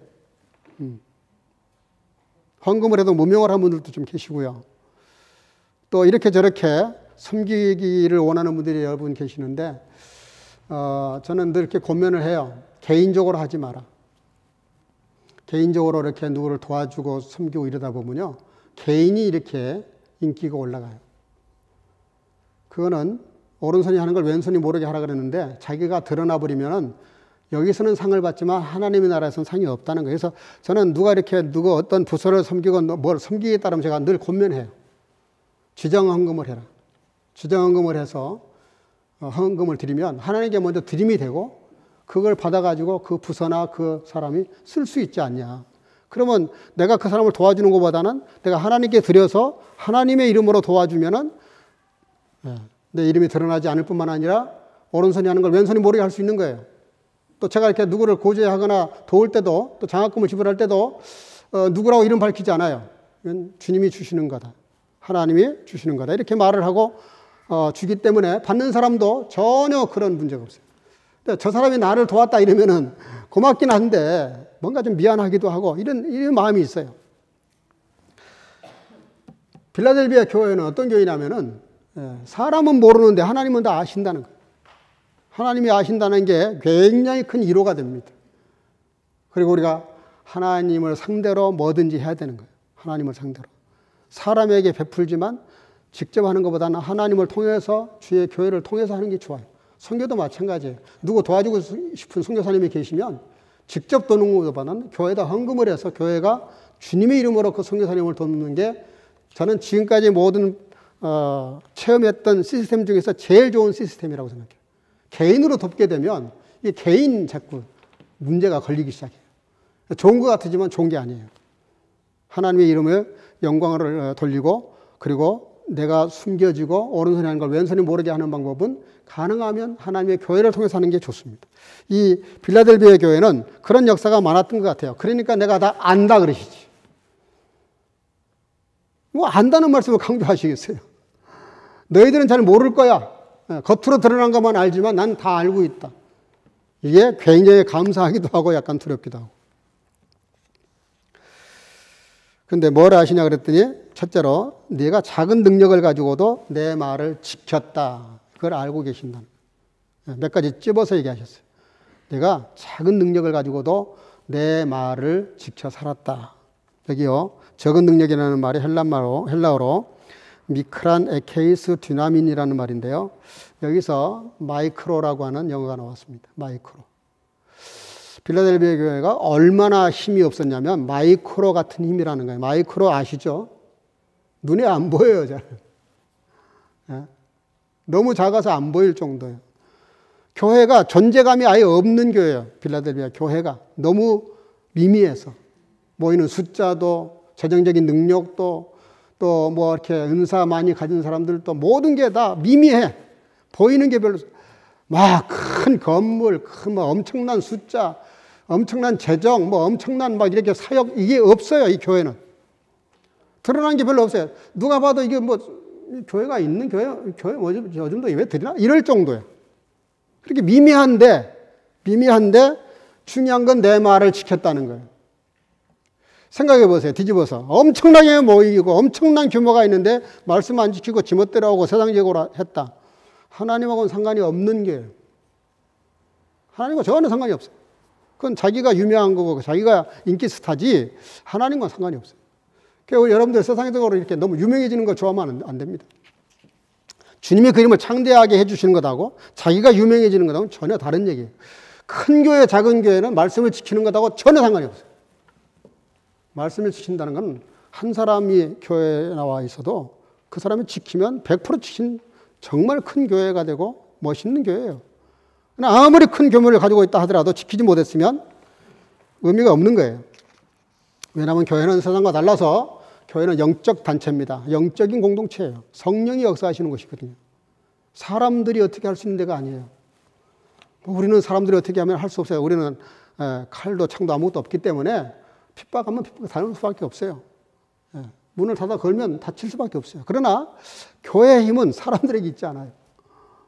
Speaker 1: 헌금을 해도 무명을 한 분들도 좀 계시고요. 또 이렇게 저렇게 섬기기를 원하는 분들이 여러분 계시는데 저는 늘 이렇게 권면을 해요. 개인적으로 하지 마라. 개인적으로 이렇게 누구를 도와주고 섬기고 이러다 보면요. 개인이 이렇게 인기가 올라가요. 그거는 오른손이 하는 걸 왼손이 모르게 하라 그랬는데 자기가 드러나 버리면은 여기서는 상을 받지만 하나님의 나라에서는 상이 없다는 거예요. 그래서 저는 누가 이렇게 누구 어떤 부서를 섬기고 뭘 섬기기에 따르면 제가 늘 권면해요. 주정헌금을 해라. 주정헌금을 해서 헌금을 드리면 하나님께 먼저 드림이 되고 그걸 받아가지고 그 부서나 그 사람이 쓸 수 있지 않냐. 그러면 내가 그 사람을 도와주는 것보다는 내가 하나님께 드려서 하나님의 이름으로 도와주면은 내 이름이 드러나지 않을 뿐만 아니라 오른손이 하는 걸 왼손이 모르게 할 수 있는 거예요. 또 제가 이렇게 누구를 고지하거나 도울 때도 또 장학금을 지불할 때도 누구라고 이름 밝히지 않아요. 이건 주님이 주시는 거다. 하나님이 주시는 거다. 이렇게 말을 하고 주기 때문에 받는 사람도 전혀 그런 문제가 없어요. 저 사람이 나를 도왔다 이러면은 고맙긴 한데 뭔가 좀 미안하기도 하고 이런 마음이 있어요. 빌라델비아 교회는 어떤 교회냐면은 사람은 모르는데 하나님은 다 아신다는 거예요. 하나님이 아신다는 게 굉장히 큰 위로가 됩니다. 그리고 우리가 하나님을 상대로 뭐든지 해야 되는 거예요. 하나님을 상대로. 사람에게 베풀지만 직접 하는 것보다는 하나님을 통해서 주의 교회를 통해서 하는 게 좋아요. 선교도 마찬가지예요. 누구 도와주고 싶은 선교사님이 계시면 직접 도는 것보다는 교회에다 헌금을 해서 교회가 주님의 이름으로 그 선교사님을 돕는 게 저는 지금까지 모든 체험했던 시스템 중에서 제일 좋은 시스템이라고 생각해요. 개인으로 돕게 되면 이 개인 자꾸 문제가 걸리기 시작해요. 좋은 것 같지만 좋은 게 아니에요. 하나님의 이름을 영광을 돌리고 그리고 내가 숨겨지고 오른손이 하는 걸 왼손이 모르게 하는 방법은 가능하면 하나님의 교회를 통해서 하는 게 좋습니다. 이 빌라델비아 교회는 그런 역사가 많았던 것 같아요. 그러니까 내가 다 안다 그러시지. 뭐 안다는 말씀을 강조하시겠어요. 너희들은 잘 모를 거야. 겉으로 드러난 것만 알지만 난 다 알고 있다. 이게 굉장히 감사하기도 하고 약간 두렵기도 하고. 근데 뭘 아시냐 그랬더니 첫째로 네가 작은 능력을 가지고도 내 말을 지켰다. 그걸 알고 계신다. 몇 가지 찝어서 얘기하셨어요. 내가 작은 능력을 가지고도 내 말을 지켜 살았다. 여기요. 적은 능력이라는 말이 헬라어로 미크란 에케이스 디나민이라는 말인데요. 여기서 마이크로라고 하는 영어가 나왔습니다. 마이크로. 빌라델비아 교회가 얼마나 힘이 없었냐면 마이크로 같은 힘이라는 거예요. 마이크로 아시죠? 눈에 안 보여요, 잘. 너무 작아서 안 보일 정도예요. 교회가 존재감이 아예 없는 교회예요. 빌라델비아 교회가 너무 미미해서 모이는 숫자도 재정적인 능력도 또 뭐 이렇게 은사 많이 가진 사람들도 모든 게 다 미미해. 보이는 게 별로 막 큰 건물, 큰 뭐 엄청난 숫자, 엄청난 재정, 뭐 엄청난 막 이렇게 사역 이게 없어요. 이 교회는 드러난 게 별로 없어요. 누가 봐도 이게 뭐 교회가 있는 교회 뭐 요즘도 예배 드리나 이럴 정도예요. 그렇게 미미한데 중요한 건 내 말을 지켰다는 거예요. 생각해 보세요. 뒤집어서 엄청나게 모이고 엄청난 규모가 있는데 말씀 안 지키고 지멋대로 하고 세상적으로 했다. 하나님하고는 상관이 없는 게 하나님과 전혀 상관이 없어요. 그건 자기가 유명한 거고 자기가 인기 스타지 하나님과는 상관이 없어요. 그러니까 여러분들 세상적으로 이렇게 너무 유명해지는 걸 좋아하면 안 됩니다. 주님이 그 이름을 창대하게 해주시는 것하고 자기가 유명해지는 것하고는 전혀 다른 얘기예요. 큰 교회, 작은 교회는 말씀을 지키는 것하고 전혀 상관이 없어요. 말씀을 지킨다는 건 한 사람이 교회에 나와 있어도 그 사람이 지키면 100% 지킨 정말 큰 교회가 되고 멋있는 교회예요. 아무리 큰 규모를 가지고 있다 하더라도 지키지 못했으면 의미가 없는 거예요. 왜냐하면 교회는 세상과 달라서 교회는 영적 단체입니다. 영적인 공동체예요. 성령이 역사하시는 곳이거든요. 사람들이 어떻게 할 수 있는 데가 아니에요. 우리는 사람들이 어떻게 하면 할 수 없어요. 우리는 칼도 창도 아무것도 없기 때문에 핍박하면 핍박 다닐 수밖에 없어요. 문을 닫아 걸면 닫힐 수밖에 없어요. 그러나 교회의 힘은 사람들에게 있지 않아요.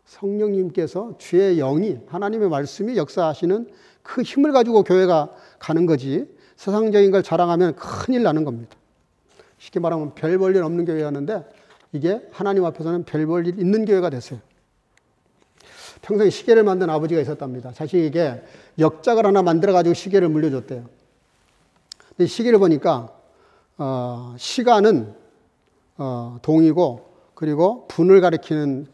Speaker 1: 성령님께서 주의 영이 하나님의 말씀이 역사하시는 그 힘을 가지고 교회가 가는 거지 세상적인 걸 자랑하면 큰일 나는 겁니다. 쉽게 말하면 별 볼 일 없는 교회였는데 이게 하나님 앞에서는 별 볼 일 있는 교회가 됐어요. 평소에 시계를 만든 아버지가 있었답니다. 자식에게 역작을 하나 만들어가지고 시계를 물려줬대요. 근데 시계를 보니까 시간은 동이고 그리고 분을 가리키는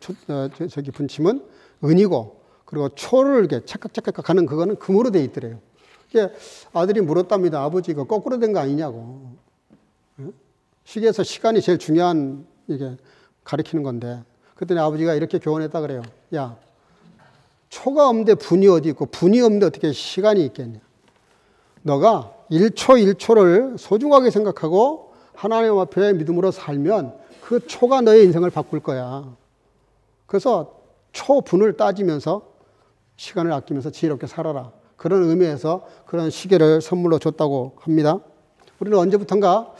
Speaker 1: 분침은 은이고 그리고 초를 이렇게 착각착각 하는 그거는 금으로 돼 있더래요. 이게 아들이 물었답니다. 아버지 이거 거꾸로 된 거 아니냐고. 시계에서 시간이 제일 중요한 이게 가리키는 건데. 그랬더니 아버지가 이렇게 교훈했다 그래요. 야, 초가 없는데 분이 어디 있고 분이 없는데 어떻게 시간이 있겠냐. 너가 1초 1초를 소중하게 생각하고 하나님 앞에 믿음으로 살면 그 초가 너의 인생을 바꿀 거야. 그래서 초분을 따지면서 시간을 아끼면서 지혜롭게 살아라. 그런 의미에서 그런 시계를 선물로 줬다고 합니다. 우리는 언제부턴가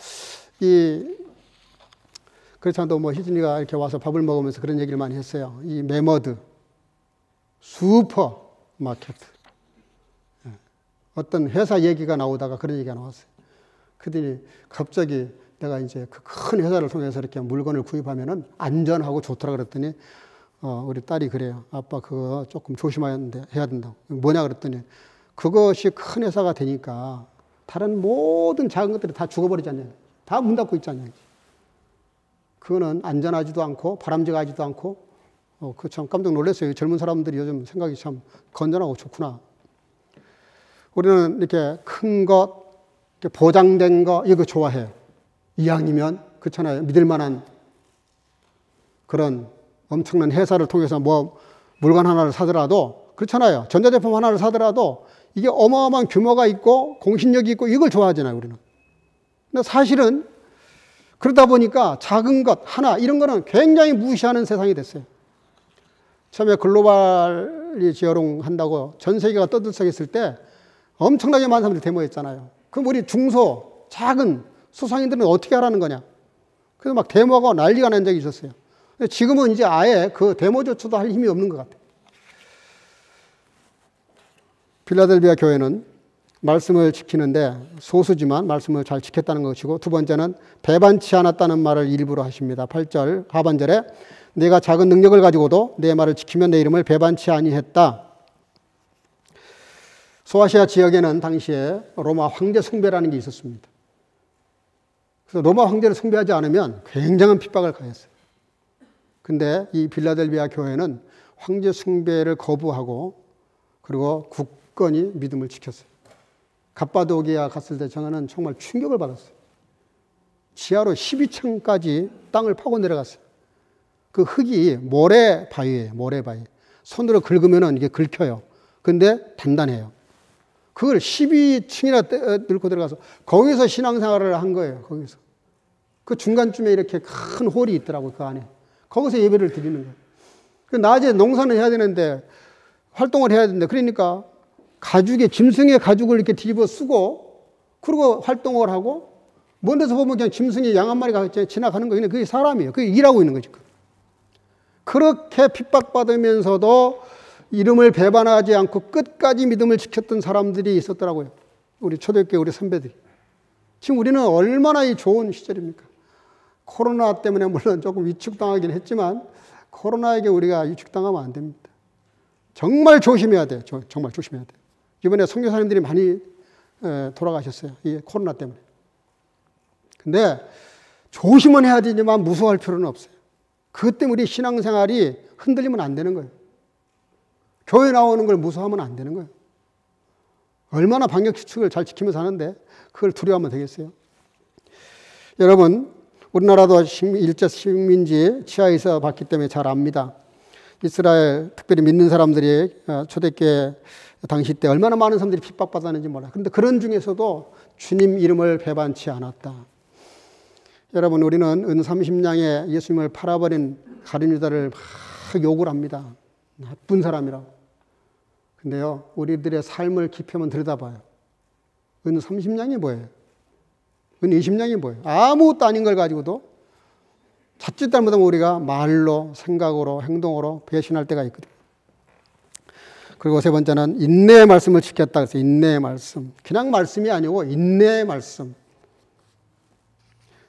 Speaker 1: 그렇지않아도 뭐 희진이가 이렇게 와서 밥을 먹으면서 그런 얘기를 많이 했어요. 이 매머드, 슈퍼마켓. 어떤 회사 얘기가 나오다가 그런 얘기가 나왔어요. 그랬더니 갑자기 내가 이제 그 큰 회사를 통해서 이렇게 물건을 구입하면은 안전하고 좋더라 그랬더니 우리 딸이 그래요. 아빠 그거 조금 조심해야 된다고. 뭐냐 그랬더니 그것이 큰 회사가 되니까 다른 모든 작은 것들이 다 죽어버리잖아요. 다 문 닫고 있잖아요. 그거는 안전하지도 않고 바람직하지도 않고 그 참 깜짝 놀랐어요. 젊은 사람들이 요즘 생각이 참 건전하고 좋구나. 우리는 이렇게 큰 것, 이렇게 보장된 거 이거 좋아해요. 이왕이면 그렇잖아요. 믿을 만한 그런 엄청난 회사를 통해서 뭐 물건 하나를 사더라도 그렇잖아요. 전자제품 하나를 사더라도 이게 어마어마한 규모가 있고 공신력이 있고 이걸 좋아하잖아요. 우리는. 근데 사실은 그러다 보니까 작은 것 하나 이런 거는 굉장히 무시하는 세상이 됐어요. 처음에 글로벌리지어롱 한다고 전 세계가 떠들썩했을 때 엄청나게 많은 사람들이 데모했잖아요. 그럼 우리 중소 작은 소상인들은 어떻게 하라는 거냐. 그래서 막 데모하고 난리가 난 적이 있었어요. 근데 지금은 이제 아예 그 데모조차도 할 힘이 없는 것 같아요. 필라델비아 교회는 말씀을 지키는데 소수지만 말씀을 잘 지켰다는 것이고, 두 번째는 배반치 않았다는 말을 일부러 하십니다. 8절 하반절에 내가 작은 능력을 가지고도 내 말을 지키면 내 이름을 배반치 아니했다. 소아시아 지역에는 당시에 로마 황제 숭배라는 게 있었습니다. 그래서 로마 황제를 숭배하지 않으면 굉장한 핍박을 가했어요. 근데 이 필라델비아 교회는 황제 숭배를 거부하고 그리고 굳건히 믿음을 지켰어요. 갑바도기아 갔을 때 저는 정말 충격을 받았어요. 지하로 12층까지 땅을 파고 내려갔어요. 그 흙이 모래바위예요. 모래바위. 손으로 긁으면 이게 긁혀요. 근데 단단해요. 그걸 12층이나 뚫고 들어가서 거기서 신앙생활을 한 거예요. 거기서. 그 중간쯤에 이렇게 큰 홀이 있더라고요. 그 안에. 거기서 예배를 드리는 거예요. 그 낮에 농사는 해야 되는데 활동을 해야 되는데 그러니까 가죽에 짐승의 가죽을 이렇게 뒤집어 쓰고 그리고 활동을 하고 먼 데서 보면 그냥 짐승이 양 한 마리가 지나가는 거예요. 그게 사람이에요. 그게 일하고 있는 거죠. 그렇게 핍박받으면서도 이름을 배반하지 않고 끝까지 믿음을 지켰던 사람들이 있었더라고요. 우리 초대교회 우리 선배들이. 지금 우리는 얼마나 이 좋은 시절입니까? 코로나 때문에 물론 조금 위축당하긴 했지만 코로나에게 우리가 위축당하면 안 됩니다. 정말 조심해야 돼요. 정말 조심해야 돼요. 이번에 선교사님들이 많이 돌아가셨어요. 이 코로나 때문에. 근데 조심은 해야 되지만 무서워할 필요는 없어요. 그것 때문에 우리 신앙생활이 흔들리면 안 되는 거예요. 교회 나오는 걸 무서워하면 안 되는 거예요. 얼마나 방역수칙을 잘 지키면서 하는데 그걸 두려워하면 되겠어요? 여러분, 우리나라도 일제 식민지 치하에 있어 봤기 때문에 잘 압니다. 이스라엘 특별히 믿는 사람들이 초대교회 당시 때 얼마나 많은 사람들이 핍박받았는지 몰라요. 그런데 그런 중에서도 주님 이름을 배반치 않았다. 여러분, 우리는 은 30냥에 예수님을 팔아버린 가룟 유다를 막 욕을 합니다. 나쁜 사람이라고. 근데요, 우리들의 삶을 깊이 한번 들여다봐요. 은 30냥이 뭐예요? 은 20냥이 뭐예요? 아무것도 아닌 걸 가지고도 자칫 잘못하면 우리가 말로, 생각으로, 행동으로 배신할 때가 있거든요. 그리고 세 번째는 인내의 말씀을 지켰다. 그래서 인내의 말씀. 그냥 말씀이 아니고 인내의 말씀.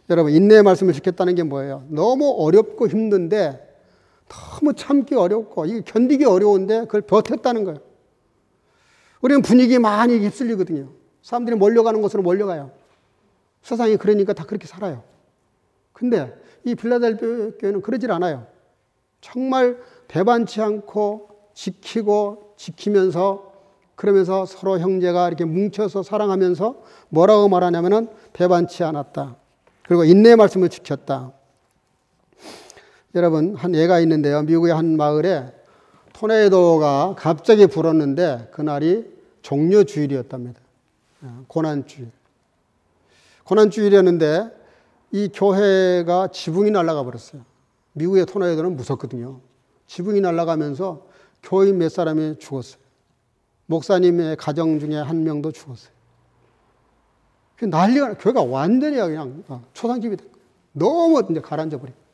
Speaker 1: 여러분, 인내의 말씀을 지켰다는 게 뭐예요? 너무 어렵고 힘든데 너무 참기 어렵고 이게 견디기 어려운데 그걸 버텼다는 거예요. 우리는 분위기에 많이 휩쓸리거든요. 사람들이 몰려가는 곳으로 몰려가요. 세상이 그러니까 다 그렇게 살아요. 근데 이 필라델피아 교회는 그러질 않아요. 정말 배반치 않고 지키면서 그러면서 서로 형제가 이렇게 뭉쳐서 사랑하면서 뭐라고 말하냐면은 배반치 않았다. 그리고 인내의 말씀을 지켰다. 여러분, 한 예가 있는데요. 미국의 한 마을에 토네이도가 갑자기 불었는데 그날이 종려주일이었답니다. 고난주일. 고난주일이었는데 이 교회가 지붕이 날아가 버렸어요. 미국의 토네이도는 무섭거든요. 지붕이 날아가면서 교인 몇 사람이 죽었어요. 목사님의 가정 중에 한 명도 죽었어요. 난리가, 교회가 완전히 그냥 초상집이 된 거예요. 너무 이제 가라앉아 버린 거예요.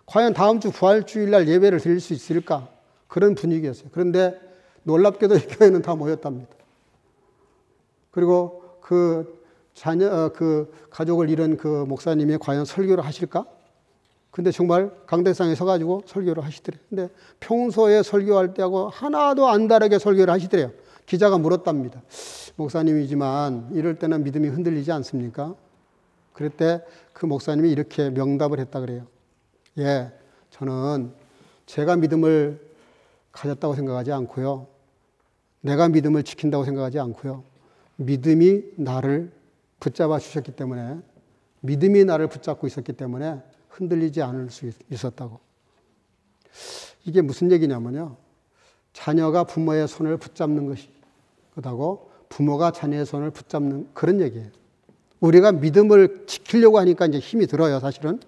Speaker 1: 과연 다음 주 부활주일날 예배를 드릴 수 있을까? 그런 분위기였어요. 그런데 놀랍게도 이 교회는 다 모였답니다. 그리고 그 가족을 잃은 그 목사님이 과연 설교를 하실까? 근데 정말 강대상에 서가지고 설교를 하시더래요. 근데 평소에 설교할 때하고 하나도 안 다르게 설교를 하시더래요. 기자가 물었답니다. 목사님이지만 이럴 때는 믿음이 흔들리지 않습니까? 그럴 때 그 목사님이 이렇게 명답을 했다 그래요. 예, 저는 제가 믿음을 가졌다고 생각하지 않고요. 내가 믿음을 지킨다고 생각하지 않고요. 믿음이 나를 붙잡아 주셨기 때문에, 믿음이 나를 붙잡고 있었기 때문에 흔들리지 않을 수 있었다고. 이게 무슨 얘기냐면요. 자녀가 부모의 손을 붙잡는 것이 그렇다고 부모가 자녀의 손을 붙잡는 그런 얘기예요. 우리가 믿음을 지키려고 하니까 이제 힘이 들어요, 사실은.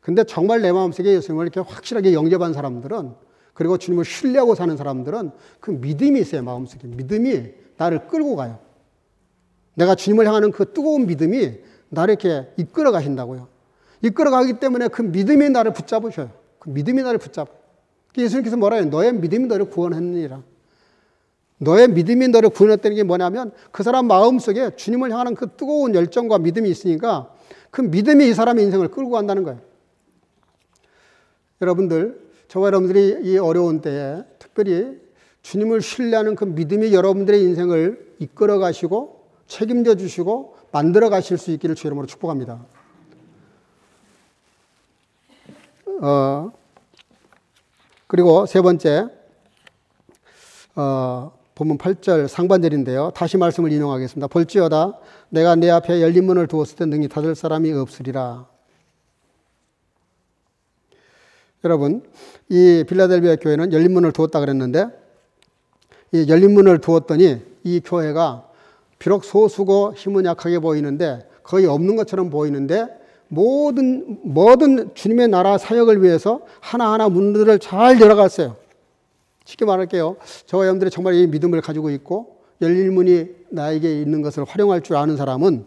Speaker 1: 근데 정말 내 마음속에 예수님을 이렇게 확실하게 영접한 사람들은, 그리고 주님을 신뢰하고 사는 사람들은 그 믿음이 있어요, 마음속에. 믿음이 나를 끌고 가요. 내가 주님을 향하는 그 뜨거운 믿음이 나를 이렇게 이끌어 가신다고요. 이끌어 가기 때문에 그 믿음이 나를 붙잡으셔요. 그 믿음이 나를 붙잡아요. 예수님께서 뭐라 해요? 너의 믿음이 너를 구원했느니라. 너의 믿음이 너를 구원했다는 게 뭐냐면 그 사람 마음속에 주님을 향하는 그 뜨거운 열정과 믿음이 있으니까 그 믿음이 이 사람의 인생을 끌고 간다는 거예요. 여러분들, 저와 여러분들이 이 어려운 때에 특별히 주님을 신뢰하는 그 믿음이 여러분들의 인생을 이끌어 가시고 책임져 주시고 만들어 가실 수 있기를 주의 이름으로 축복합니다. 그리고 세 번째, 본문 8절 상반절인데요. 다시 말씀을 인용하겠습니다. 볼지어다 내가 내 앞에 열린 문을 두었을 때 능히 닫을 사람이 없으리라. 여러분, 이 빌라델비아 교회는 열린 문을 두었다 그랬는데 이 열린 문을 두었더니 이 교회가 비록 소수고 힘은 약하게 보이는데 거의 없는 것처럼 보이는데 모든 주님의 나라 사역을 위해서 하나하나 문들을 잘 열어갔어요. 쉽게 말할게요. 저와 여러분들이 정말 이 믿음을 가지고 있고 열릴 문이 나에게 있는 것을 활용할 줄 아는 사람은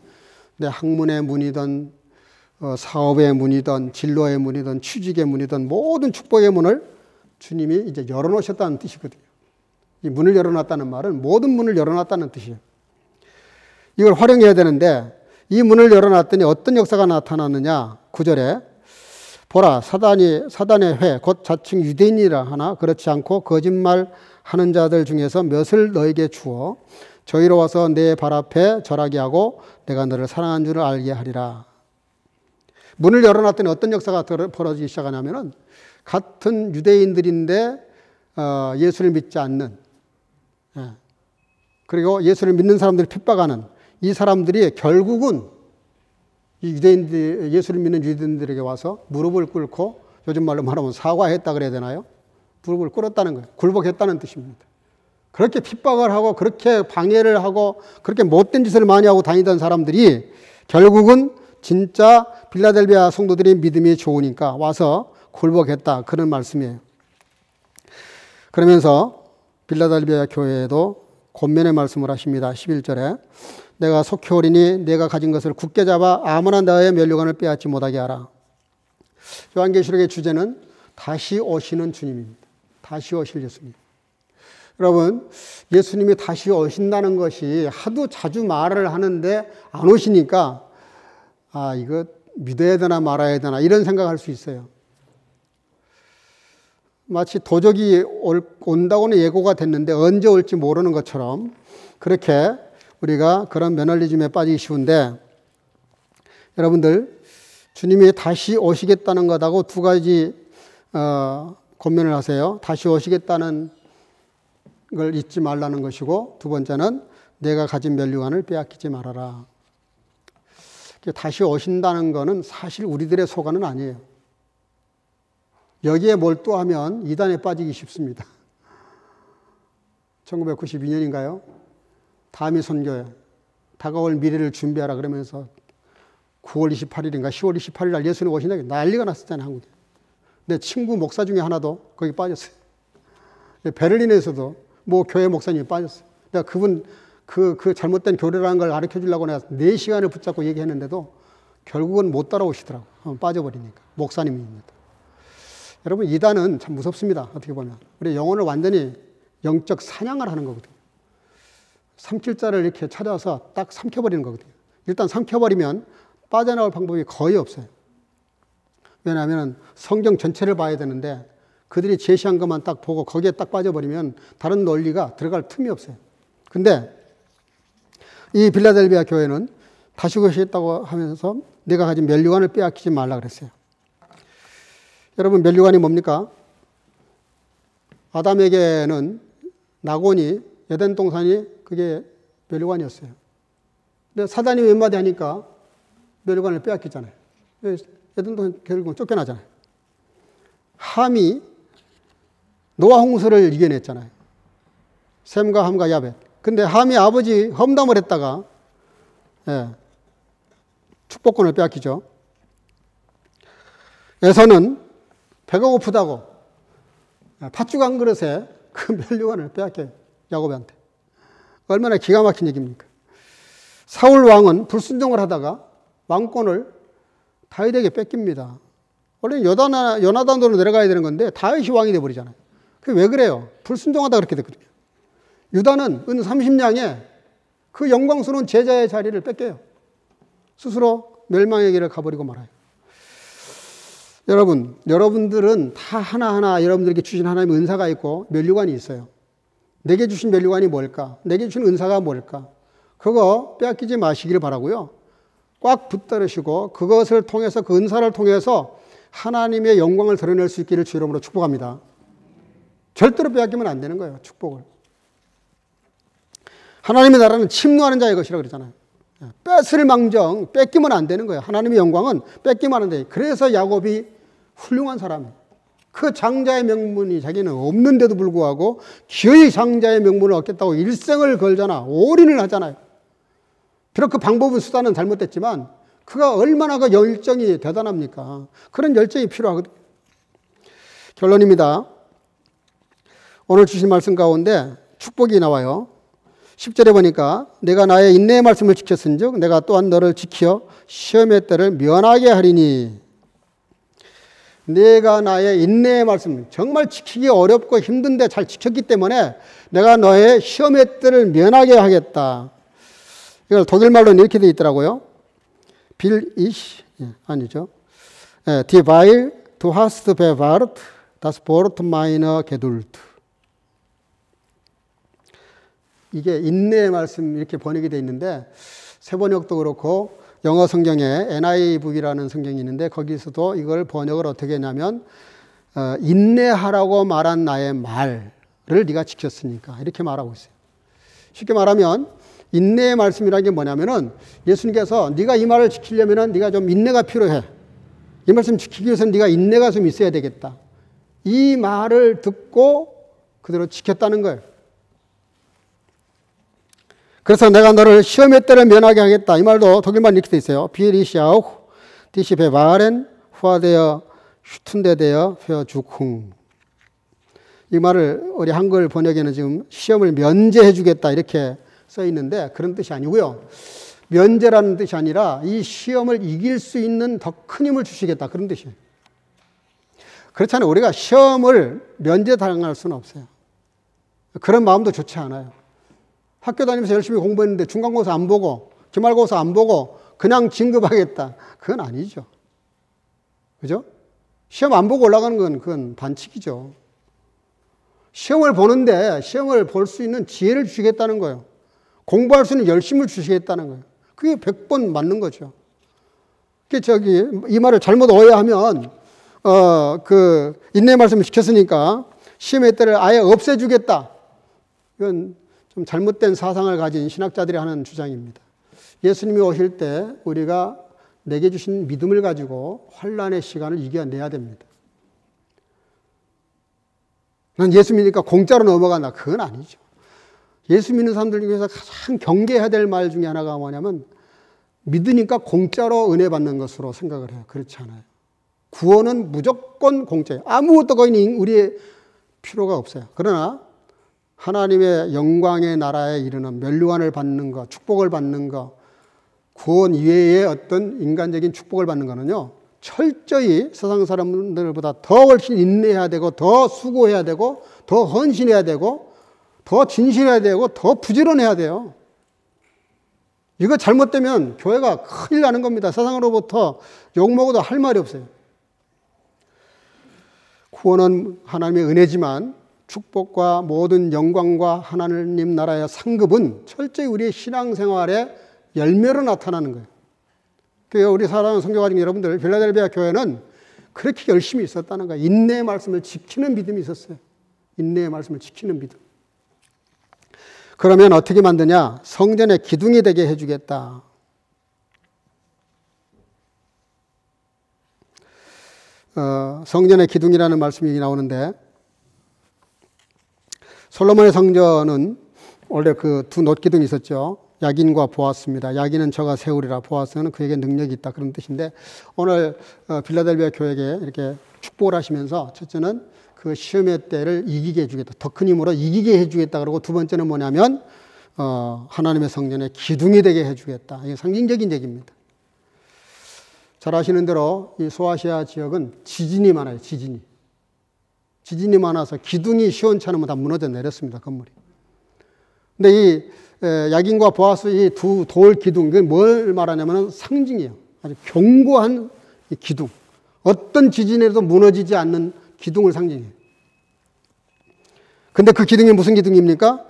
Speaker 1: 내 학문의 문이든 사업의 문이든 진로의 문이든 취직의 문이든 모든 축복의 문을 주님이 이제 열어놓으셨다는 뜻이거든요. 이 문을 열어놨다는 말은 모든 문을 열어놨다는 뜻이에요. 이걸 활용해야 되는데 이 문을 열어놨더니 어떤 역사가 나타났느냐. 9절에 보라 사단의 회 곧 자칭 유대인이라 하나 그렇지 않고 거짓말하는 자들 중에서 몇을 너에게 주어 저희로 와서 내 발 앞에 절하게 하고 내가 너를 사랑한 줄을 알게 하리라. 문을 열어놨더니 어떤 역사가 벌어지기 시작하냐면은 같은 유대인들인데 예수를 믿지 않는, 그리고 예수를 믿는 사람들을 핍박하는 이 사람들이 결국은 이 유대인들, 예수를 믿는 유대인들에게 와서 무릎을 꿇고, 요즘 말로 말하면 사과했다 그래야 되나요? 무릎을 꿇었다는 거예요. 굴복했다는 뜻입니다. 그렇게 핍박을 하고 그렇게 방해를 하고 그렇게 못된 짓을 많이 하고 다니던 사람들이 결국은 진짜 빌라델비아 성도들이 믿음이 좋으니까 와서 굴복했다, 그런 말씀이에요. 그러면서 빌라델비아 교회에도 권면의 말씀을 하십니다. 11절에 내가 속히 오리니 내가 가진 것을 굳게 잡아 아무나 너의 면류관을 빼앗지 못하게 하라. 요한계시록의 주제는 다시 오시는 주님입니다. 다시 오실 예수님. 여러분, 예수님이 다시 오신다는 것이 하도 자주 말을 하는데 안 오시니까 이거 믿어야 되나 말아야 되나 이런 생각할 수 있어요. 마치 도적이 온다고는 예고가 됐는데 언제 올지 모르는 것처럼 그렇게 우리가 그런 매너리즘에 빠지기 쉬운데, 여러분들 주님이 다시 오시겠다는 것하고 두 가지 권면을 하세요. 다시 오시겠다는 걸 잊지 말라는 것이고, 두 번째는 내가 가진 면류관을 빼앗기지 말아라. 다시 오신다는 것은 사실 우리들의 소관은 아니에요. 여기에 몰두하면 이단에 빠지기 쉽습니다. 1992년인가요? 다미 선교회 다가올 미래를 준비하라 그러면서 9월 28일인가 10월 28일 날 예수님 오신다고 난리가 났었잖아요, 한국에. 내 친구 목사 중에 하나도 거기 빠졌어요. 베를린에서도 뭐 교회 목사님이 빠졌어요. 내가 그분 그 잘못된 교리라는 걸 가르쳐 주려고 내가 4시간을 붙잡고 얘기했는데도 결국은 못 따라오시더라고요. 빠져버리니까. 목사님입니다. 여러분, 이단은 참 무섭습니다. 어떻게 보면. 우리 영혼을 완전히 영적 사냥을 하는 거거든요. 삼킬 자를 이렇게 찾아서 딱 삼켜버리는 거거든요. 일단 삼켜버리면 빠져나올 방법이 거의 없어요. 왜냐하면 성경 전체를 봐야 되는데 그들이 제시한 것만 딱 보고 거기에 딱 빠져버리면 다른 논리가 들어갈 틈이 없어요. 근데 이 빌라델비아 교회는 다시 오시겠다고 하면서 내가 가진 면류관을 빼앗기지 말라 그랬어요. 여러분, 면류관이 뭡니까? 아담에게는 낙원이, 에덴 동산이 그게 면류관이었어요. 근데 사단이 몇 마디 하니까 면류관을 빼앗겼잖아요. 에덴 동산 결국은 쫓겨나잖아요. 함이 노아 홍수를 이겨냈잖아요. 셈과 함과 야벳. 근데 함이 아버지 험담을 했다가 축복권을 빼앗기죠. 에서는 배가 고프다고 팥죽 한 그릇에 그 면류관을 빼앗겨요. 야곱한테. 얼마나 기가 막힌 얘기입니까? 사울 왕은 불순종을 하다가 왕권을 다윗에게 뺏깁니다. 원래 요나단으로 내려가야 되는 건데 다윗이 왕이 돼버리잖아요. 그게 왜 그래요? 불순종하다 그렇게 됐거든요. 유다는 은 30냥에 그 영광스러운 제자의 자리를 뺏겨요. 스스로 멸망의 길을 가버리고 말아요. 여러분들은 다 하나하나 여러분들에게 주신 하나님의 은사가 있고 면류관이 있어요. 내게 주신 면류관이 뭘까? 내게 주신 은사가 뭘까? 그거 빼앗기지 마시기를 바라고요. 꽉 붙들으시고 그것을 통해서, 그 은사를 통해서 하나님의 영광을 드러낼 수 있기를 주 이름으로 축복합니다. 절대로 빼앗기면 안 되는 거예요, 축복을. 하나님의 나라는 침노하는 자의 것이라고 그러잖아요. 뺏을 망정 뺏기면 안 되는 거예요. 하나님의 영광은 뺏기면 안 돼요. 그래서 야곱이 훌륭한 사람이에요. 그 장자의 명분이 자기는 없는데도 불구하고 기어이 장자의 명분을 얻겠다고 일생을 걸잖아. 올인을 하잖아요. 비록 그 방법은 수단은 잘못됐지만 그가 얼마나 그 열정이 대단합니까? 그런 열정이 필요하거든요. 결론입니다. 오늘 주신 말씀 가운데 축복이 나와요. 10절에 보니까 내가 나의 인내의 말씀을 지켰은즉 내가 또한 너를 지켜 시험의 때를 면하게 하리니. 내가 나의 인내의 말씀, 정말 지키기 어렵고 힘든데 잘 지켰기 때문에 내가 너의 시험의 때를 면하게 하겠다. 이걸 독일말로는 이렇게 되어 있더라고요. 빌 이시 아니죠. Die weil du hast bewahrt das Wort meiner Geduld. 이게 인내의 말씀 이렇게 번역이 되어 있는데 새 번역도 그렇고 영어 성경에 NIV라는 성경이 있는데 거기서도 이걸 번역을 어떻게 했냐면 인내하라고 말한 나의 말을 네가 지켰으니까 이렇게 말하고 있어요. 쉽게 말하면 인내의 말씀이라는 게 뭐냐면은 예수님께서 네가 이 말을 지키려면은 네가 좀 인내가 필요해. 이 말씀 지키기 위해서는 네가 인내가 좀 있어야 되겠다. 이 말을 듣고 그대로 지켰다는 거예요. 그래서 내가 너를 시험의 때를 면하게 하겠다. 이 말도 독일말 이렇게 돼 있어요. 비리시아우 디시 베바렌 후아데어 슈툰데데어 페어주쿵. 이 말을 우리 한글 번역에는 지금 시험을 면제해 주겠다 이렇게 써 있는데 그런 뜻이 아니고요. 면제라는 뜻이 아니라 이 시험을 이길 수 있는 더 큰 힘을 주시겠다 그런 뜻이에요. 그렇잖아요. 우리가 시험을 면제당할 수는 없어요. 그런 마음도 좋지 않아요. 학교 다니면서 열심히 공부했는데 중간고사 안 보고 기말고사 안 보고 그냥 진급하겠다. 그건 아니죠. 그죠? 시험 안 보고 올라가는 건 그건 반칙이죠. 시험을 보는데 시험을 볼 수 있는 지혜를 주시겠다는 거예요. 공부할 수 있는 열심을 주시겠다는 거예요. 그게 100번 맞는 거죠. 이 말을 잘못 오해하면 그 인내의 말씀을 지켰으니까 시험의 때를 아예 없애주겠다. 이건 좀 잘못된 사상을 가진 신학자들이 하는 주장입니다. 예수님이 오실 때 우리가 내게 주신 믿음을 가지고 환난의 시간을 이겨내야 됩니다. 난 예수 믿으니까 공짜로 넘어간다. 그건 아니죠. 예수 믿는 사람들 중에서 가장 경계해야 될 말 중에 하나가 뭐냐면 믿으니까 공짜로 은혜 받는 것으로 생각을 해요. 그렇지 않아요. 구원은 무조건 공짜예요. 아무것도 거의 우리의 필요가 없어요. 그러나 하나님의 영광의 나라에 이르는 멸류관을 받는 것, 축복을 받는 것, 구원 이외의 어떤 인간적인 축복을 받는 것은요, 철저히 세상 사람들보다 더 훨씬 인내해야 되고, 더 수고해야 되고, 더 헌신해야 되고, 더 진실해야 되고, 더 부지런해야 돼요. 이거 잘못되면 교회가 큰일 나는 겁니다. 세상으로부터 욕먹어도 할 말이 없어요. 구원은 하나님의 은혜지만 축복과 모든 영광과 하나님 나라의 상급은 철저히 우리의 신앙생활의 열매로 나타나는 거예요. 그래서 우리 사랑하는 성교가족 여러분들, 필라델피아 교회는 그렇게 열심히 있었다는 거예요. 인내의 말씀을 지키는 믿음이 있었어요. 인내의 말씀을 지키는 믿음. 그러면 어떻게 만드냐? 성전의 기둥이 되게 해주겠다. 성전의 기둥이라는 말씀이 나오는데, 솔로몬의 성전은 원래 그 두 놋기둥이 있었죠. 야긴과 보아스입니다. 야긴은 저가 세우리라, 보아스는 그에게 능력이 있다, 그런 뜻인데, 오늘 빌라델비아 교회에게 이렇게 축복을 하시면서 첫째는 그 시험의 때를 이기게 해주겠다, 더 큰 힘으로 이기게 해주겠다. 그리고 두 번째는 뭐냐면 하나님의 성전의 기둥이 되게 해주겠다. 이게 상징적인 얘기입니다. 잘 아시는 대로 이 소아시아 지역은 지진이 많아요. 지진이 많아서 기둥이 시원치 않으면 다 무너져 내렸습니다. 건물이. 근데 이 야긴과 보아스 이 두 돌 기둥, 이건 뭘 말하냐면 상징이에요. 아주 견고한 이 기둥. 어떤 지진에도 무너지지 않는 기둥을 상징해요. 근데 그 기둥이 무슨 기둥입니까?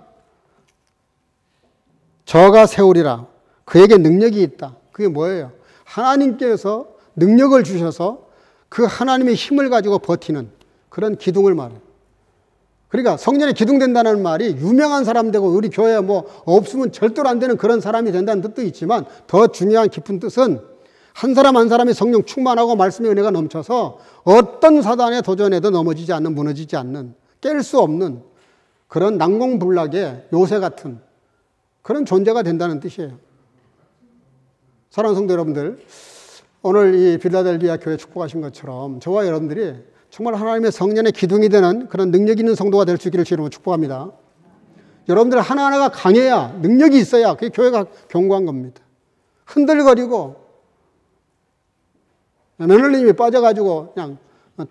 Speaker 1: 저가 세우리라. 그에게 능력이 있다. 그게 뭐예요? 하나님께서 능력을 주셔서 그 하나님의 힘을 가지고 버티는 그런 기둥을 말해요. 그러니까 성전에 기둥된다는 말이 유명한 사람 되고 우리 교회에 뭐 없으면 절대로 안 되는 그런 사람이 된다는 뜻도 있지만, 더 중요한 깊은 뜻은 한 사람 한 사람이 성령 충만하고 말씀의 은혜가 넘쳐서 어떤 사단의 도전에도 넘어지지 않는, 무너지지 않는, 깰 수 없는 그런 난공불락의 요새 같은 그런 존재가 된다는 뜻이에요. 사랑하는 성도 여러분들, 오늘 이 빌라델비아 교회 축복하신 것처럼 저와 여러분들이 정말 하나님의 성전의 기둥이 되는 그런 능력 있는 성도가 될 수 있기를 주님으로 축복합니다. 여러분들 하나하나가 강해야, 능력이 있어야 그게 교회가 견고한 겁니다. 흔들거리고 며느님이 빠져가지고 그냥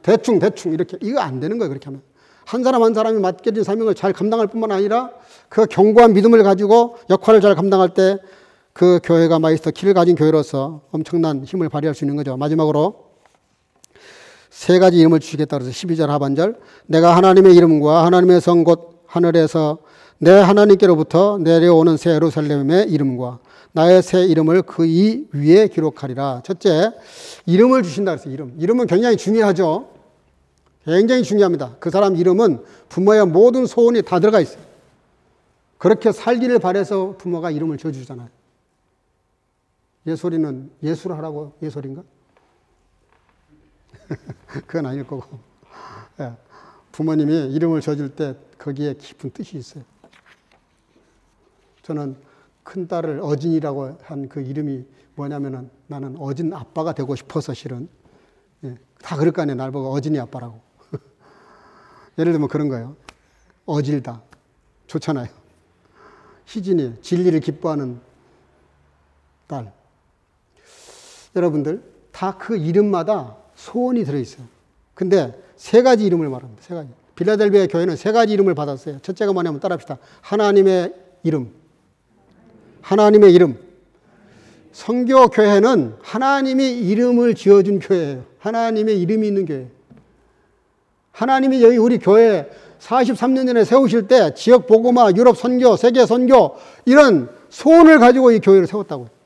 Speaker 1: 대충 이렇게, 이거 안 되는 거예요. 그렇게 하면 한 사람 한 사람이 맡겨진 사명을 잘 감당할 뿐만 아니라 그 견고한 믿음을 가지고 역할을 잘 감당할 때 그 교회가 마이스터 키를 가진 교회로서 엄청난 힘을 발휘할 수 있는 거죠. 마지막으로 세 가지 이름을 주시겠다 그래서 12절 하반절, 내가 하나님의 이름과 하나님의 성 곧 하늘에서 내 하나님께로부터 내려오는 새 예루살렘의 이름과 나의 새 이름을 그 이 위에 기록하리라. 첫째, 이름을 주신다 그랬어요. 이름은 굉장히 중요하죠. 굉장히 중요합니다. 그 사람 이름은 부모의 모든 소원이 다 들어가 있어요. 그렇게 살기를 바라서 부모가 이름을 지어주잖아요. 예솔이는 예술하라고 예솔인가? 그건 아닐 거고. 예. 부모님이 이름을 지어줄 때 거기에 깊은 뜻이 있어요. 저는 큰딸을 어진이라고 한 그 이름이 뭐냐면은 나는 어진 아빠가 되고 싶어서 실은. 예. 다 그럴 거 아니에요. 날 보고 어진이 아빠라고. 예를 들면 그런 거예요. 어질다. 좋잖아요. 희진이, 진리를 기뻐하는 딸. 여러분들, 다 그 이름마다 소원이 들어있어요. 근데 세 가지 이름을 말합니다. 세 가지. 빌라델비아 교회는 세 가지 이름을 받았어요. 첫째가 뭐냐면 따라합시다. 하나님의 이름. 하나님의 이름. 성교교회는 하나님이 이름을 지어준 교회예요. 하나님의 이름이 있는 교회예요. 하나님이 여기 우리 교회 43년 전에 세우실 때 지역 복음화, 유럽 선교, 세계 선교 이런 소원을 가지고 이 교회를 세웠다고요.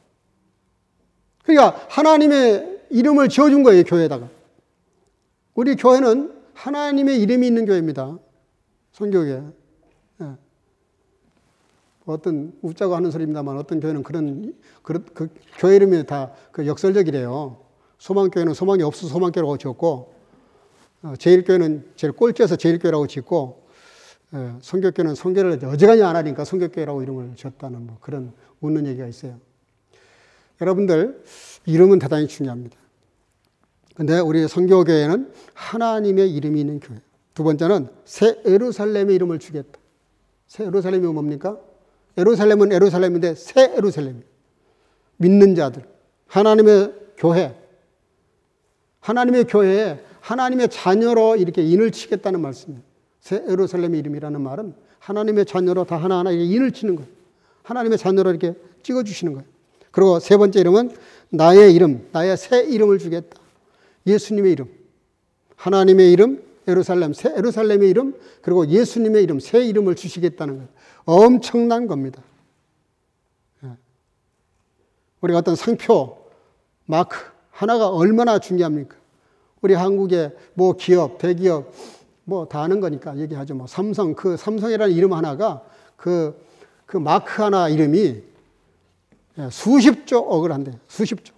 Speaker 1: 그러니까 하나님의 이름을 지어준 거예요, 교회에다가. 우리 교회는 하나님의 이름이 있는 교회입니다. 선교교회. 예. 어떤 웃자고 하는 소리입니다만 어떤 교회는 그 교회 이름이 다 그 역설적이래요. 소망교회는 소망이 없어서 소망교회라고 지었고, 제일교회는 제일 꼴찌여서 제일교회라고 짓고, 성교교회는 성교를 어지간히 안 하니까 성교교회라고 이름을 지었다는 뭐 그런 웃는 얘기가 있어요. 여러분들, 이름은 대단히 중요합니다. 근데 우리 성교교회는 하나님의 이름이 있는 교회. 두 번째는 새 예루살렘의 이름을 주겠다. 새 예루살렘이 뭡니까? 예루살렘은 예루살렘인데 새 예루살렘. 믿는 자들, 하나님의 교회, 하나님의 교회에 하나님의 자녀로 이렇게 인을 치겠다는 말씀이에요. 새 예루살렘의 이름이라는 말은 하나님의 자녀로 다 하나하나 인을 치는 거예요. 하나님의 자녀로 이렇게 찍어주시는 거예요. 그리고 세 번째 이름은 나의 이름, 나의 새 이름을 주겠다. 예수님의 이름, 하나님의 이름, 예루살렘, 새 예루살렘의 이름, 그리고 예수님의 이름, 새 이름을 주시겠다는 거예요. 엄청난 겁니다. 우리가 어떤 상표, 마크 하나가 얼마나 중요합니까? 우리 한국의 뭐 기업, 대기업 뭐 다 아는 거니까 얘기하죠. 뭐 삼성, 그 삼성이라는 이름 하나가 그 마크 하나 이름이 수십조 억을 한대요. 수십조.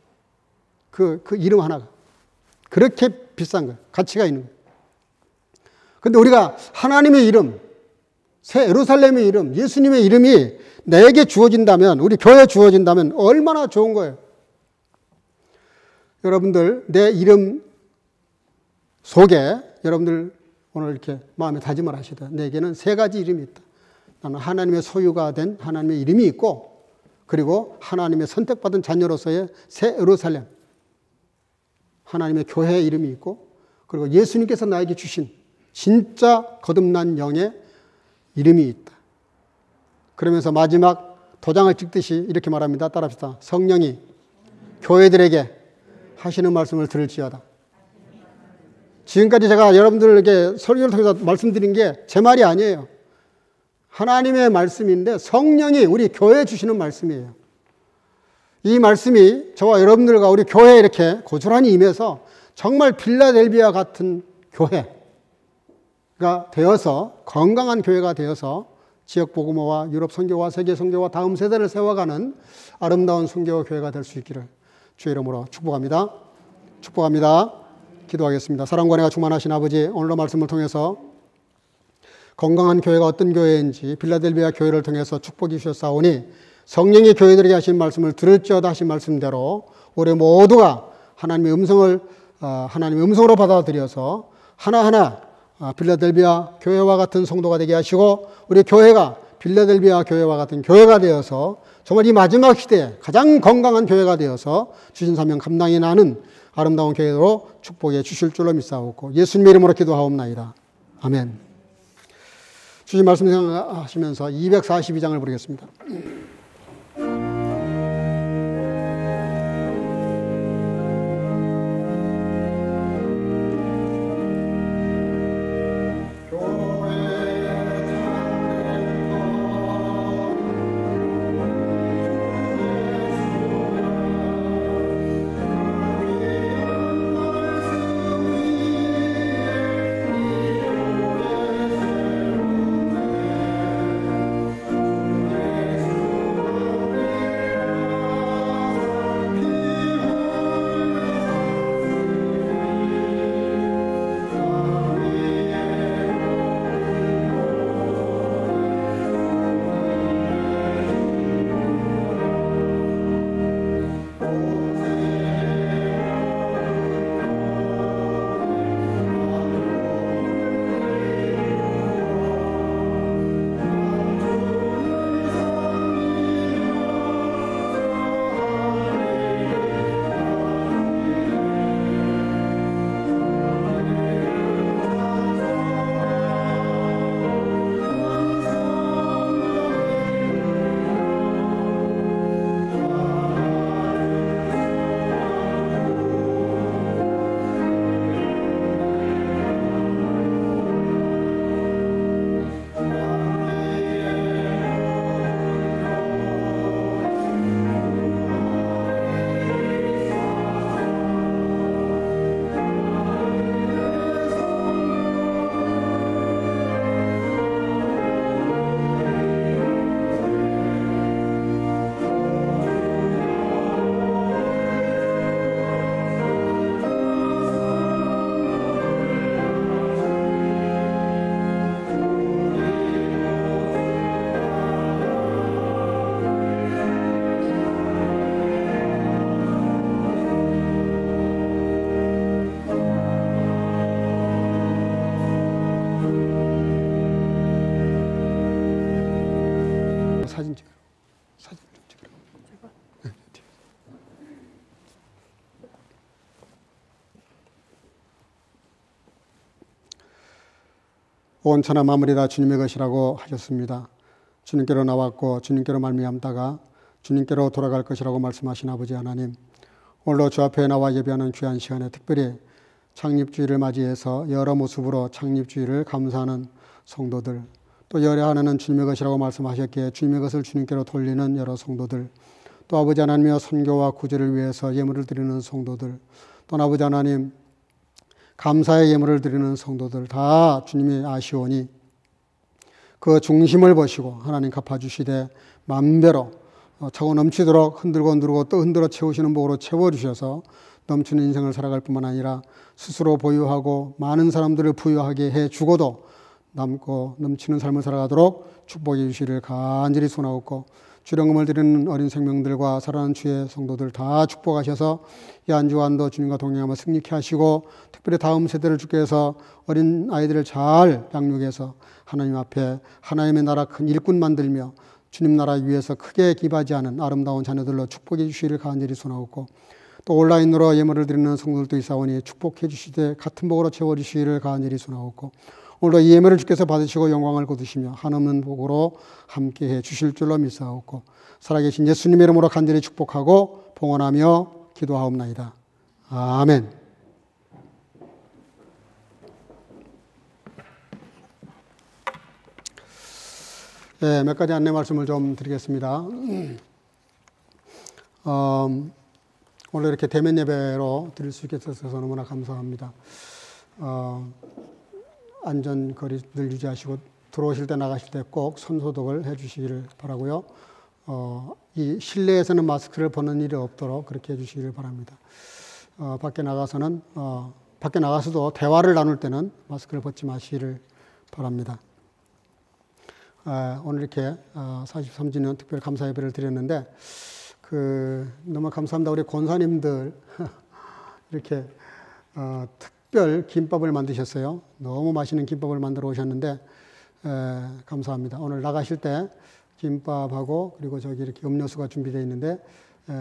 Speaker 1: 그 이름 하나가. 그렇게 비싼 거예요. 가치가 있는 거예요. 근데 우리가 하나님의 이름, 새 예루살렘의 이름, 예수님의 이름이 내게 주어진다면, 우리 교회에 주어진다면 얼마나 좋은 거예요. 여러분들, 내 이름 속에 여러분들 오늘 이렇게 마음에 다짐을 하시다. 내게는 세 가지 이름이 있다. 나는 하나님의 소유가 된 하나님의 이름이 있고, 그리고 하나님의 선택받은 자녀로서의 새 예루살렘, 하나님의 교회 이름이 있고, 그리고 예수님께서 나에게 주신 진짜 거듭난 영의 이름이 있다. 그러면서 마지막 도장을 찍듯이 이렇게 말합니다. 따라합시다. 성령이 교회들에게 하시는 말씀을 들을지어다. 지금까지 제가 여러분들에게 설교를 통해서 말씀드린 게 제 말이 아니에요. 하나님의 말씀인데 성령이 우리 교회에 주시는 말씀이에요. 이 말씀이 저와 여러분들과 우리 교회에 이렇게 고스란히 임해서 정말 빌라델비아 같은 교회가 되어서, 건강한 교회가 되어서 지역 복음화와 유럽 선교와 세계 선교와 다음 세대를 세워가는 아름다운 선교 교회가 될 수 있기를 주의 이름으로 축복합니다. 축복합니다. 기도하겠습니다. 사랑과 은혜가 충만하신 아버지, 오늘의 말씀을 통해서 건강한 교회가 어떤 교회인지 빌라델비아 교회를 통해서 축복이 주셨사오니 성령이 교회들에게 하신 말씀을 들을지어다 하신 말씀대로 우리 모두가 하나님의 음성으로 받아들여서 하나하나 빌라델비아 교회와 같은 성도가 되게 하시고, 우리 교회가 빌라델비아 교회와 같은 교회가 되어서 정말 이 마지막 시대에 가장 건강한 교회가 되어서 주신 사명 감당이 나는 아름다운 교회로 축복해 주실 줄로 믿사옵고 예수님의 이름으로 기도하옵나이다. 아멘. 주신 말씀 생각하시면서 242장을 부르겠습니다. 온천하 만물이 다 주님의 것이라고 하셨습니다. 주님께로 나왔고 주님께로 말미암다가 주님께로 돌아갈 것이라고 말씀하신 아버지 하나님, 오늘도 주 앞에 나와 예배하는 귀한 시간에 특별히 창립주의를 맞이해서 여러 모습으로 창립주의를 감사하는 성도들, 또 여러 하나는 주님의 것이라고 말씀하셨기에 주님의 것을 주님께로 돌리는 여러 성도들, 또 아버지 하나님의 선교와 구제를 위해서 예물을 드리는 성도들, 또 아버지 하나님 감사의 예물을 드리는 성도들 다 주님이 아시오니 그 중심을 보시고 하나님 갚아주시되 만배로 차고 넘치도록 흔들고 누르고 또 흔들어 채우시는 복으로 채워주셔서 넘치는 인생을 살아갈 뿐만 아니라 스스로 보유하고 많은 사람들을 부유하게 해주고도 남고 넘치는 삶을 살아가도록 축복해 주시기를 간절히 소원하옵고, 주령금을 드리는 어린 생명들과 사랑하는 주의 성도들 다 축복하셔서 이 한 주간도 주님과 동행하며 승리케 하시고, 특별히 다음 세대를 주께서 어린 아이들을 잘 양육해서 하나님 앞에 하나님의 나라 큰 일꾼 만들며 주님 나라 위에서 크게 기바지 않은 아름다운 자녀들로 축복해 주시기를 간절히 소원하옵고, 또 온라인으로 예물을 드리는 성도들도 있사오니 축복해 주시되 같은 복으로 채워주시기를 간절히 소원하옵고, 오늘도 이 예물을 주께서 받으시고 영광을 거두시며 한없는 복으로 함께해 주실 줄로 믿사옵고, 살아계신 예수님의 이름으로 간절히 축복하고 봉헌하며 기도하옵나이다. 아멘. 네, 몇 가지 안내 말씀을 좀 드리겠습니다. 오늘 이렇게 대면 예배로 드릴 수 있게 되어서 너무나 감사합니다. 안전거리 늘 유지하시고 들어오실 때 나가실 때 꼭 손소독을 해 주시기를 바라고요. 이 실내에서는 마스크를 벗는 일이 없도록 그렇게 해 주시기를 바랍니다. 밖에 나가서도 대화를 나눌 때는 마스크를 벗지 마시기를 바랍니다. 오늘 이렇게 43주년 특별 감사 예배를 드렸는데 너무 감사합니다. 우리 권사님들 이렇게 특별 김밥을 만드셨어요. 너무 맛있는 김밥을 만들어 오셨는데 감사합니다. 오늘 나가실 때 김밥하고 그리고 저기 이렇게 음료수가 준비되어 있는데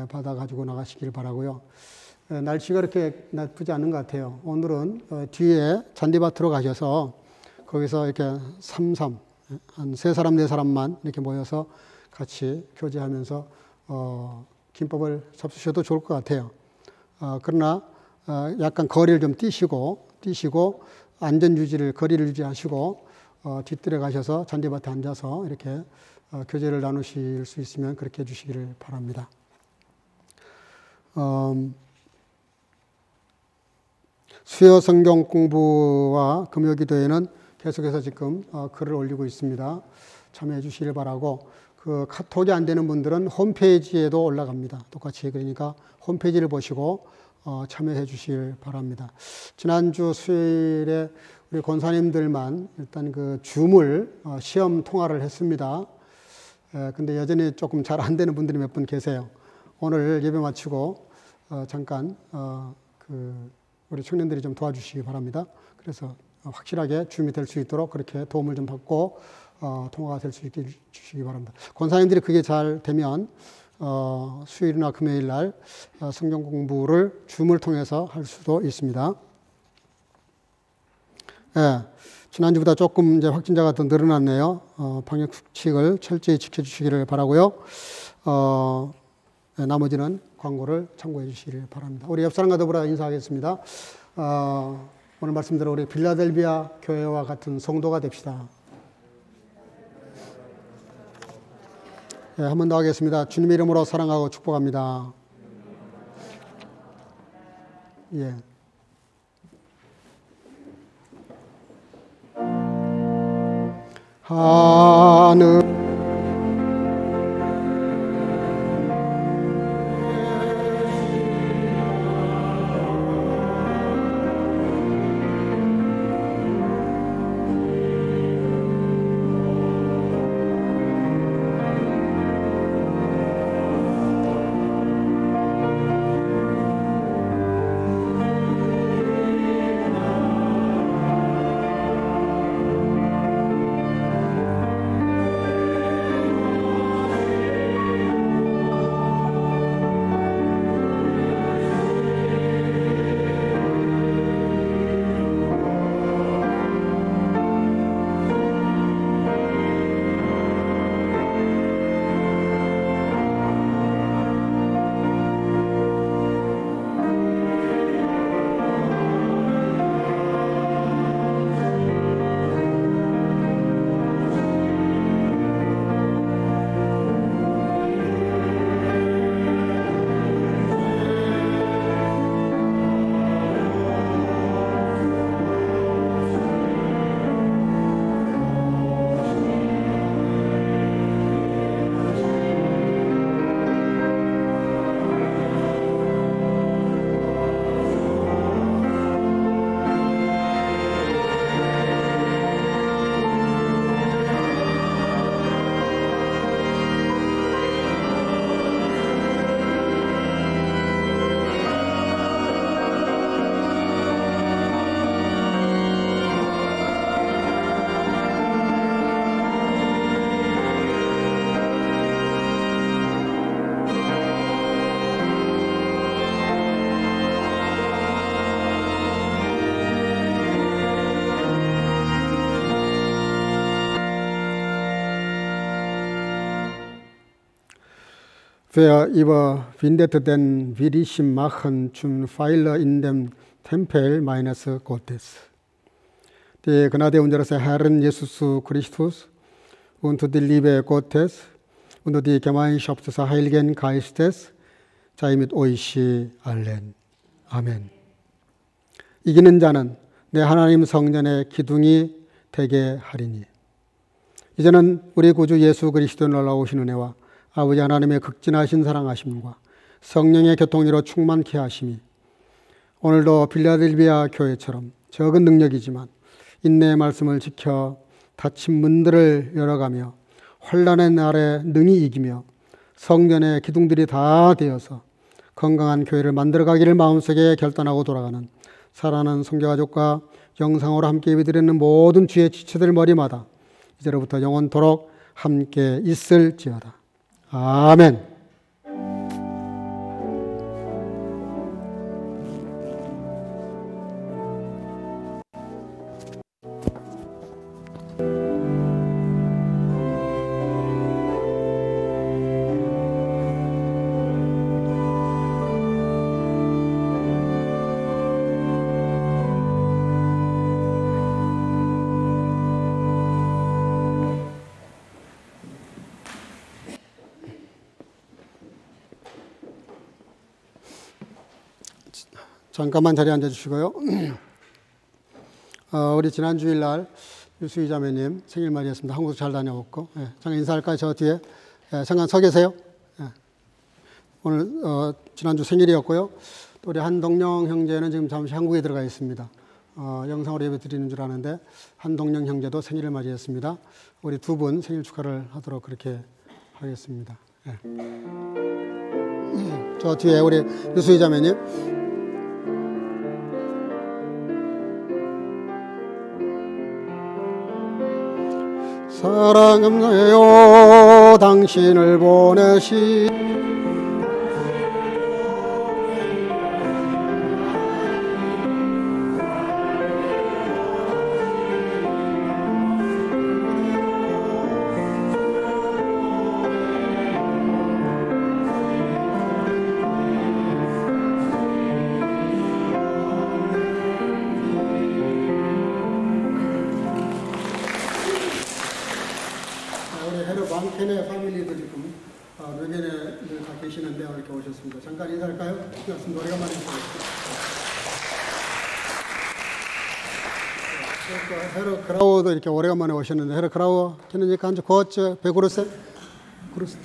Speaker 1: 받아 가지고 나가시길 바라고요. 날씨가 그렇게 나쁘지 않은 것 같아요. 오늘은 뒤에 잔디밭으로 가셔서 거기서 이렇게 한 3사람 4사람만 이렇게 모여서 같이 교제하면서 김밥을 잡수셔도 좋을 것 같아요. 그러나 약간 거리를 좀 뛰시고 거리를 유지하시고 뒷뜰에 가셔서 잔디밭에 앉아서 이렇게 교제를 나누실 수 있으면 그렇게 해주시기를 바랍니다. 수요 성경 공부와 금요 기도회는 계속해서 지금 글을 올리고 있습니다. 참여해 주시길 바라고, 카톡이 안 되는 분들은 홈페이지에도 올라갑니다. 똑같이. 그러니까 홈페이지를 보시고 참여해 주시길 바랍니다. 지난주 수요일에 우리 권사님들만 일단 줌을 시험 통화를 했습니다. 근데 여전히 조금 잘 안 되는 분들이 몇 분 계세요. 오늘 예배 마치고 잠깐 우리 청년들이 좀 도와주시기 바랍니다. 그래서 확실하게 줌이 될 수 있도록 그렇게 도움을 좀 받고 통화가 될 수 있게 주시기 바랍니다. 권사님들이 그게 잘 되면 수요일이나 금요일 날 성경 공부를 줌을 통해서 할 수도 있습니다. 네, 지난주보다 조금 이제 확진자가 더 늘어났네요. 방역 수칙을 철저히 지켜주시기를 바라고요. 네, 나머지는 광고를 참고해 주시기를 바랍니다. 우리 옆사람과 더불어 인사하겠습니다. 오늘 말씀대로 우리 빌라델비아 교회와 같은 성도가 됩시다. 네, 한 번 더 하겠습니다. 주님의 이름으로 사랑하고 축복합니다. 예. 하늘 Wer überwindet den will ich machen zum Pfeiler in dem Tempel meines Gottes. Die Gnade unseres Herrn Jesus Christus und die Liebe Gottes und die Gemeinschaft des Heiligen Geistes sei mit euch allen. 아멘. 이기는 자는 내 하나님 성전의 기둥이 되게 하리니. 이제는 우리 구주 예수 그리스도 놀라우신 은혜와 아버지 하나님의 극진하신 사랑하심과 성령의 교통으로 충만케 하심이 오늘도 빌라델비아 교회처럼 적은 능력이지만 인내의 말씀을 지켜 닫힌 문들을 열어가며 혼란의 날에 능히 이기며 성전의 기둥들이 다 되어서 건강한 교회를 만들어가기를 마음속에 결단하고 돌아가는 사랑하는 성교가족과 영상으로 함께 예배드리는 모든 주의 지체들 머리마다 이제로부터 영원토록 함께 있을지어다. 아멘. 잠깐만 자리에 앉아주시고요. 우리 지난 주일날 유수희 자매님 생일 맞이했습니다. 한국도 잘 다녀왔고. 잠깐 인사할까요? 저 뒤에. 잠깐 서 계세요. 오늘 지난주 생일이었고요. 또 우리 한동영 형제는 지금 잠시 한국에 들어가 있습니다. 영상으로 예배 드리는 줄 아는데 한동영 형제도 생일을 맞이했습니다. 우리 두 분 생일 축하를 하도록 그렇게 하겠습니다. 저 뒤에 우리 유수희 자매님. 사랑합니다. 당신을 보내시 잠깐 인사할까요? 노래가 많이 헤르 크라우도 이렇게 오래간만에 오셨는데 헤르 크라우 캐는니까 한주 고치 베구르세 구르세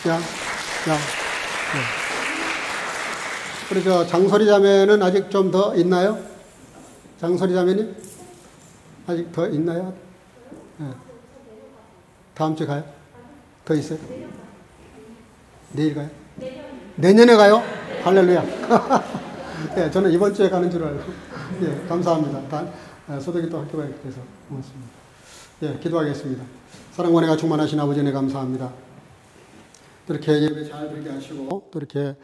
Speaker 1: 야 우리 저 장소리 자매는 아직 좀 더 있나요? 장소리 자매님 아직 더 있나요? 다음 주에 가요? 더 있어요? 내일 가요? 내년에 가요? 할렐루야. 저는 이번 주에 가는 줄 알고. 감사합니다. 소득이 또 학교가 이렇게 돼서 고맙습니다. 기도하겠습니다. 사랑과 은혜가 충만하신 아버지 은혜 감사합니다. 또 이렇게 예배 잘 드리게 하시고 또 이렇게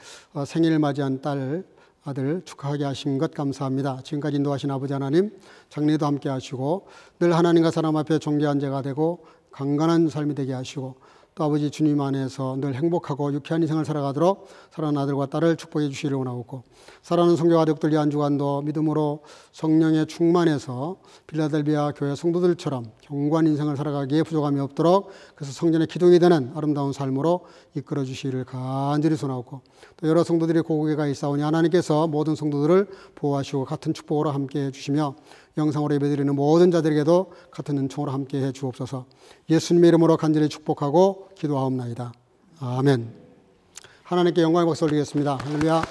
Speaker 1: 생일 맞이한 딸, 아들 축하하게 하신 것 감사합니다. 지금까지 인도하신 아버지 하나님, 장래도 함께 하시고 늘 하나님과 사람 앞에 존귀한 자가 되고 강건한 삶이 되게 하시고 또 아버지 주님 안에서 늘 행복하고 유쾌한 인생을 살아가도록 사랑하는 아들과 딸을 축복해 주시기를 원하옵고 사랑하는 성교 가족들 이 한 주간도 믿음으로 성령에 충만해서 빌라델비아 교회 성도들처럼 견고한 인생을 살아가기에 부족함이 없도록 그래서 성전의 기둥이 되는 아름다운 삶으로 이끌어 주시기를 간절히 소원하옵고 또 여러 성도들이 고국에 가 있사오니 하나님께서 모든 성도들을 보호하시고 같은 축복으로 함께해 주시며 영상으로 예배드리는 모든 자들에게도 같은 은총으로 함께해 주옵소서. 예수님의 이름으로 간절히 축복하고 기도하옵나이다. 아멘. 하나님께 영광의 박수 올리겠습니다. 할렐루야.